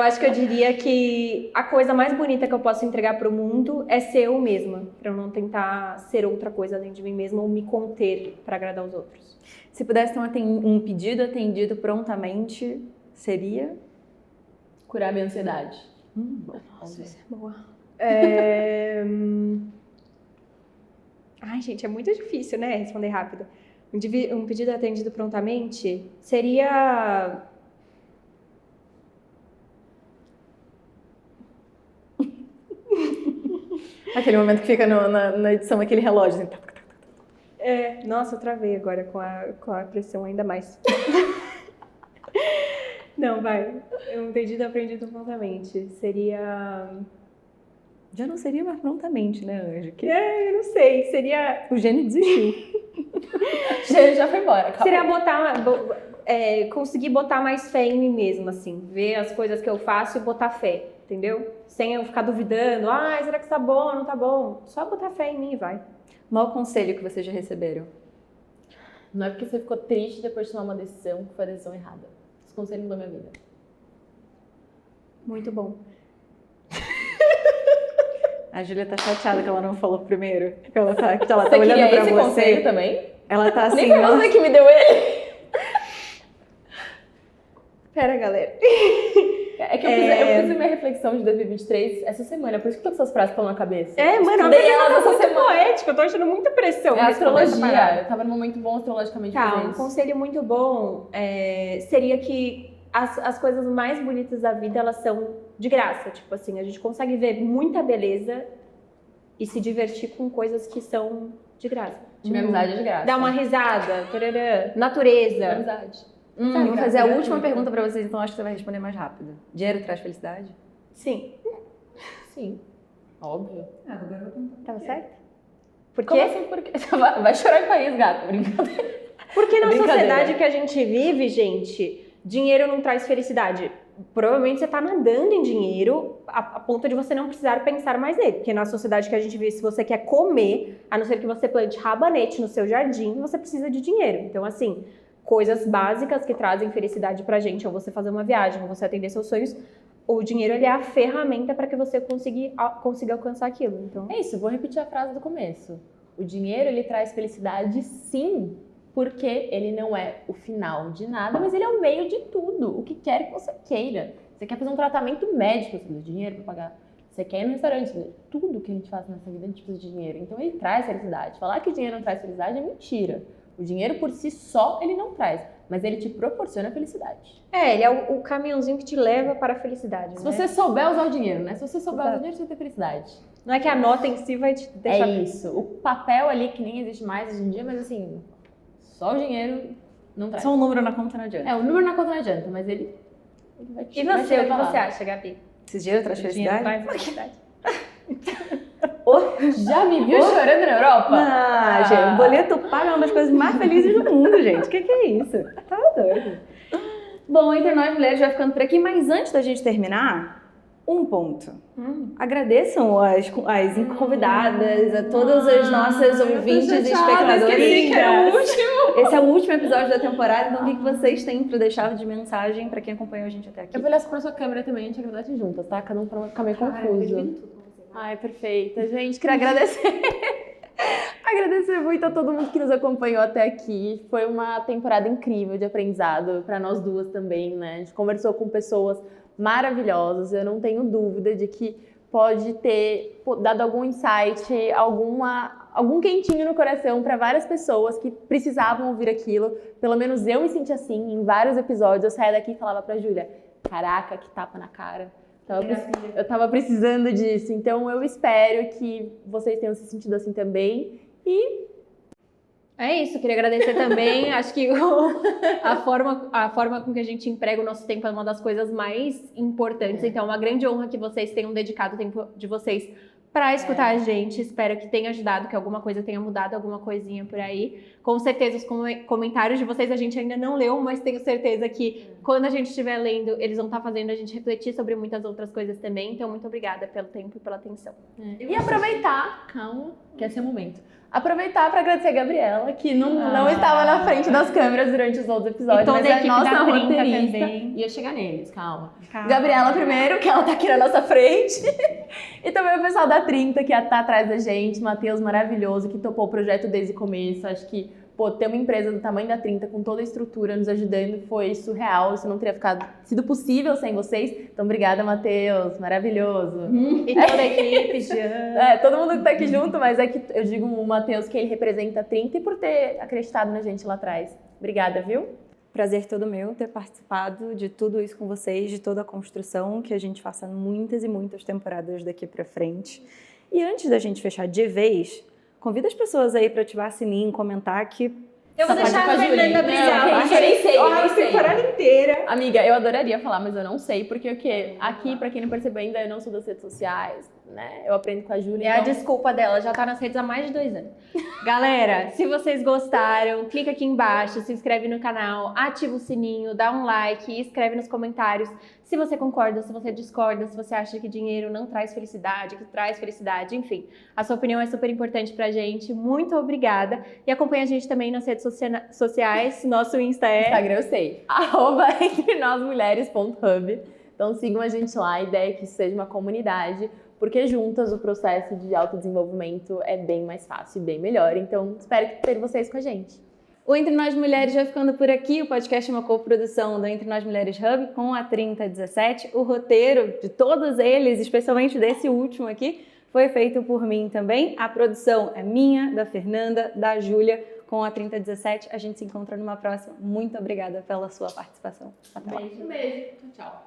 acho que eu diria que a coisa mais bonita que eu posso entregar pro mundo é ser eu mesma, pra eu não tentar ser outra coisa além de mim mesma ou me conter pra agradar os outros. Se pudesse ter um pedido atendido prontamente, seria? Curar minha ansiedade. Nossa, isso é boa. Ai, gente, é muito difícil, né? Responder rápido. Um pedido atendido prontamente seria... Aquele momento que fica na edição, aquele relógio. Assim. Nossa, eu travei agora com a pressão ainda mais. Não, vai. Um pedido aprendido prontamente seria... Já não seria mais prontamente, né, Anjo? Que eu não sei. Seria... o gênio desistiu. Já foi embora. Acabou. Seria conseguir botar mais fé em mim mesma, assim. Ver as coisas que eu faço e botar fé. entendeu? Sem eu ficar duvidando, será que tá bom ou não tá bom? Só botar fé em mim e vai. O maior conselho que vocês já receberam? Não é porque você ficou triste depois de tomar uma decisão que foi a decisão errada. Esse conselho mudou minha vida. Muito bom. A Júlia tá chateada que ela não falou primeiro. Que ela tá Você olhando queria pra esse você. conselho também? Ela tá assim, Nem foi você que me deu ele. Pera, galera. É que eu fiz a minha reflexão de 2023 essa semana, por isso que todas essas frases estão na cabeça. Mano, Estudei elas essa muito semana. poética, eu tô achando muita pressão. É nesse momento, astrologia. parada. Eu tava num momento bom astrologicamente Tá, fazer um isso. conselho muito bom seria que as coisas mais bonitas da vida, elas são de graça. Tipo assim, a gente consegue ver muita beleza e se divertir com coisas que são de graça. Minha amizade é de graça. Dar uma risada, tarará, natureza. Minha amizade. Vou fazer a última pergunta pra vocês, então acho que você vai responder mais rápido. Dinheiro traz felicidade? Sim. Sim. Óbvio. Tava certo? Por Como quê? assim? Por quê? Vai chorar em país, gato. Brincadeira. Porque na Brincadeira. sociedade que a gente vive, gente, dinheiro não traz felicidade. Provavelmente você tá nadando em dinheiro a ponto de você não precisar pensar mais nele. Porque na sociedade que a gente vive, se você quer comer, a não ser que você plante rabanete no seu jardim, você precisa de dinheiro. Então, assim, coisas básicas que trazem felicidade pra gente, ou você fazer uma viagem, ou você atender seus sonhos, o dinheiro ele é a ferramenta para que você consiga alcançar aquilo. Então, É isso, vou repetir a frase do começo. O dinheiro, ele traz felicidade, sim, porque ele não é o final de nada, mas ele é o meio de tudo, o que quer que você queira. Você quer fazer um tratamento médico, você precisa de dinheiro para pagar. Você quer ir no restaurante, tudo que a gente faz nessa vida, a gente precisa de dinheiro. Então, ele traz felicidade. Falar que o dinheiro não traz felicidade é mentira. O dinheiro, por si só, ele não traz, mas ele te proporciona felicidade. ele é o caminhãozinho que te leva para a felicidade, Se né? você souber usar o dinheiro, né? Se você souber usar o Exato. dinheiro, você vai ter felicidade. Não é que a nota em si vai te deixar... É isso. O papel ali, que nem existe mais hoje em dia, mas assim, só o dinheiro não traz. Só um número na conta não adianta. O número na conta não adianta, mas ele vai te E vai te você, o que levar lá. você acha, Gabi? Se dinheiro traz Dinheiro felicidade? traz felicidade. Já me viu chorando na Europa? Ah, gente, o boleto paga é uma das coisas mais felizes do mundo, gente. O que é isso? Tá doido. Bom, Entre Nós Mulheres vai ficando por aqui, mas antes da gente terminar, um ponto. Agradeçam as convidadas, a todas as nossas ouvintes e espectadoras. Esqueci que era o último. Esse é o último episódio da temporada, então o que vocês têm para deixar de mensagem para quem acompanhou a gente até aqui? Eu vou olhar pra sua câmera também, a gente vai gravar juntas, tá? Cada um pra não ficar meio confuso. Ai, perfeita. Gente, queria agradecer. Agradecer muito a todo mundo que nos acompanhou até aqui. Foi uma temporada incrível de aprendizado para nós duas também, né? A gente conversou com pessoas maravilhosas. Eu não tenho dúvida de que pode ter dado algum insight, algum quentinho no coração para várias pessoas que precisavam ouvir aquilo. Pelo menos eu me senti assim em vários episódios. Eu saía daqui e falava pra Júlia: caraca, que tapa na cara. Eu tava precisando disso, então eu espero que vocês tenham se sentido assim também. E É isso, queria agradecer também. Acho que a forma com que a gente emprega o nosso tempo é uma das coisas mais importantes. Então, é uma grande honra que vocês tenham dedicado o tempo de vocês para escutar a gente. Espero que tenha ajudado, que alguma coisa tenha mudado, alguma coisinha por aí. Com certeza, os comentários de vocês a gente ainda não leu, mas tenho certeza que quando a gente estiver lendo, eles vão estar fazendo a gente refletir sobre muitas outras coisas também. Então, muito obrigada pelo tempo e pela atenção. E aproveitar, calma, que esse é o momento. Aproveitar para agradecer a Gabriela, que não estava na frente das câmeras durante os outros episódios, E toda mas a é equipe nossa da 30 roteirista. também. Ia chegar neles, calma. Calma. Gabriela primeiro, que ela tá aqui na nossa frente. E também o pessoal da 30, que tá atrás da gente. Matheus maravilhoso, que topou o projeto desde o começo. Acho que, ter uma empresa do tamanho da 30, com toda a estrutura nos ajudando, foi surreal. Isso não teria sido possível sem vocês. Então, obrigada, Matheus. Maravilhoso. E toda a equipe, Jean. Todo mundo que tá aqui junto, mas é que eu digo o Matheus que ele representa a 30 e por ter acreditado na gente lá atrás. Obrigada, viu? Prazer todo meu ter participado de tudo isso com vocês, de toda a construção, que a gente faça muitas e muitas temporadas daqui pra frente. E antes da gente fechar de vez, convida as pessoas aí pra ativar sininho, comentar que... Eu vou deixar a Fernanda brilhar. Não, eu nem sei, eu nem A sei. temporada inteira. Amiga, eu adoraria falar, mas eu não sei, porque o quê? Aqui, pra quem não percebeu ainda, eu não sou das redes sociais. né? Eu aprendo com a Júlia. É a então... desculpa dela, já tá nas redes há mais de 2 anos. Galera, se vocês gostaram, clica aqui embaixo, se inscreve no canal, ativa o sininho, dá um like e escreve nos comentários se você concorda, se você discorda, se você acha que dinheiro não traz felicidade, que traz felicidade, enfim. A sua opinião é super importante pra gente. Muito obrigada. E acompanha a gente também nas redes sociais. Nosso Insta é... Instagram eu sei. @entrenosmulheres.hub. Então sigam a gente lá. A ideia é que isso seja uma comunidade, porque juntas o processo de autodesenvolvimento é bem mais fácil e bem melhor. Então espero ter vocês com a gente. O Entre Nós Mulheres vai ficando por aqui. O podcast é uma coprodução do Entre Nós Mulheres Hub com a 3017. O roteiro de todos eles, especialmente desse último aqui, foi feito por mim também. A produção é minha, da Fernanda, da Júlia, com a 3017. A gente se encontra numa próxima. Muito obrigada pela sua participação. Até lá. Beijo. Tchau.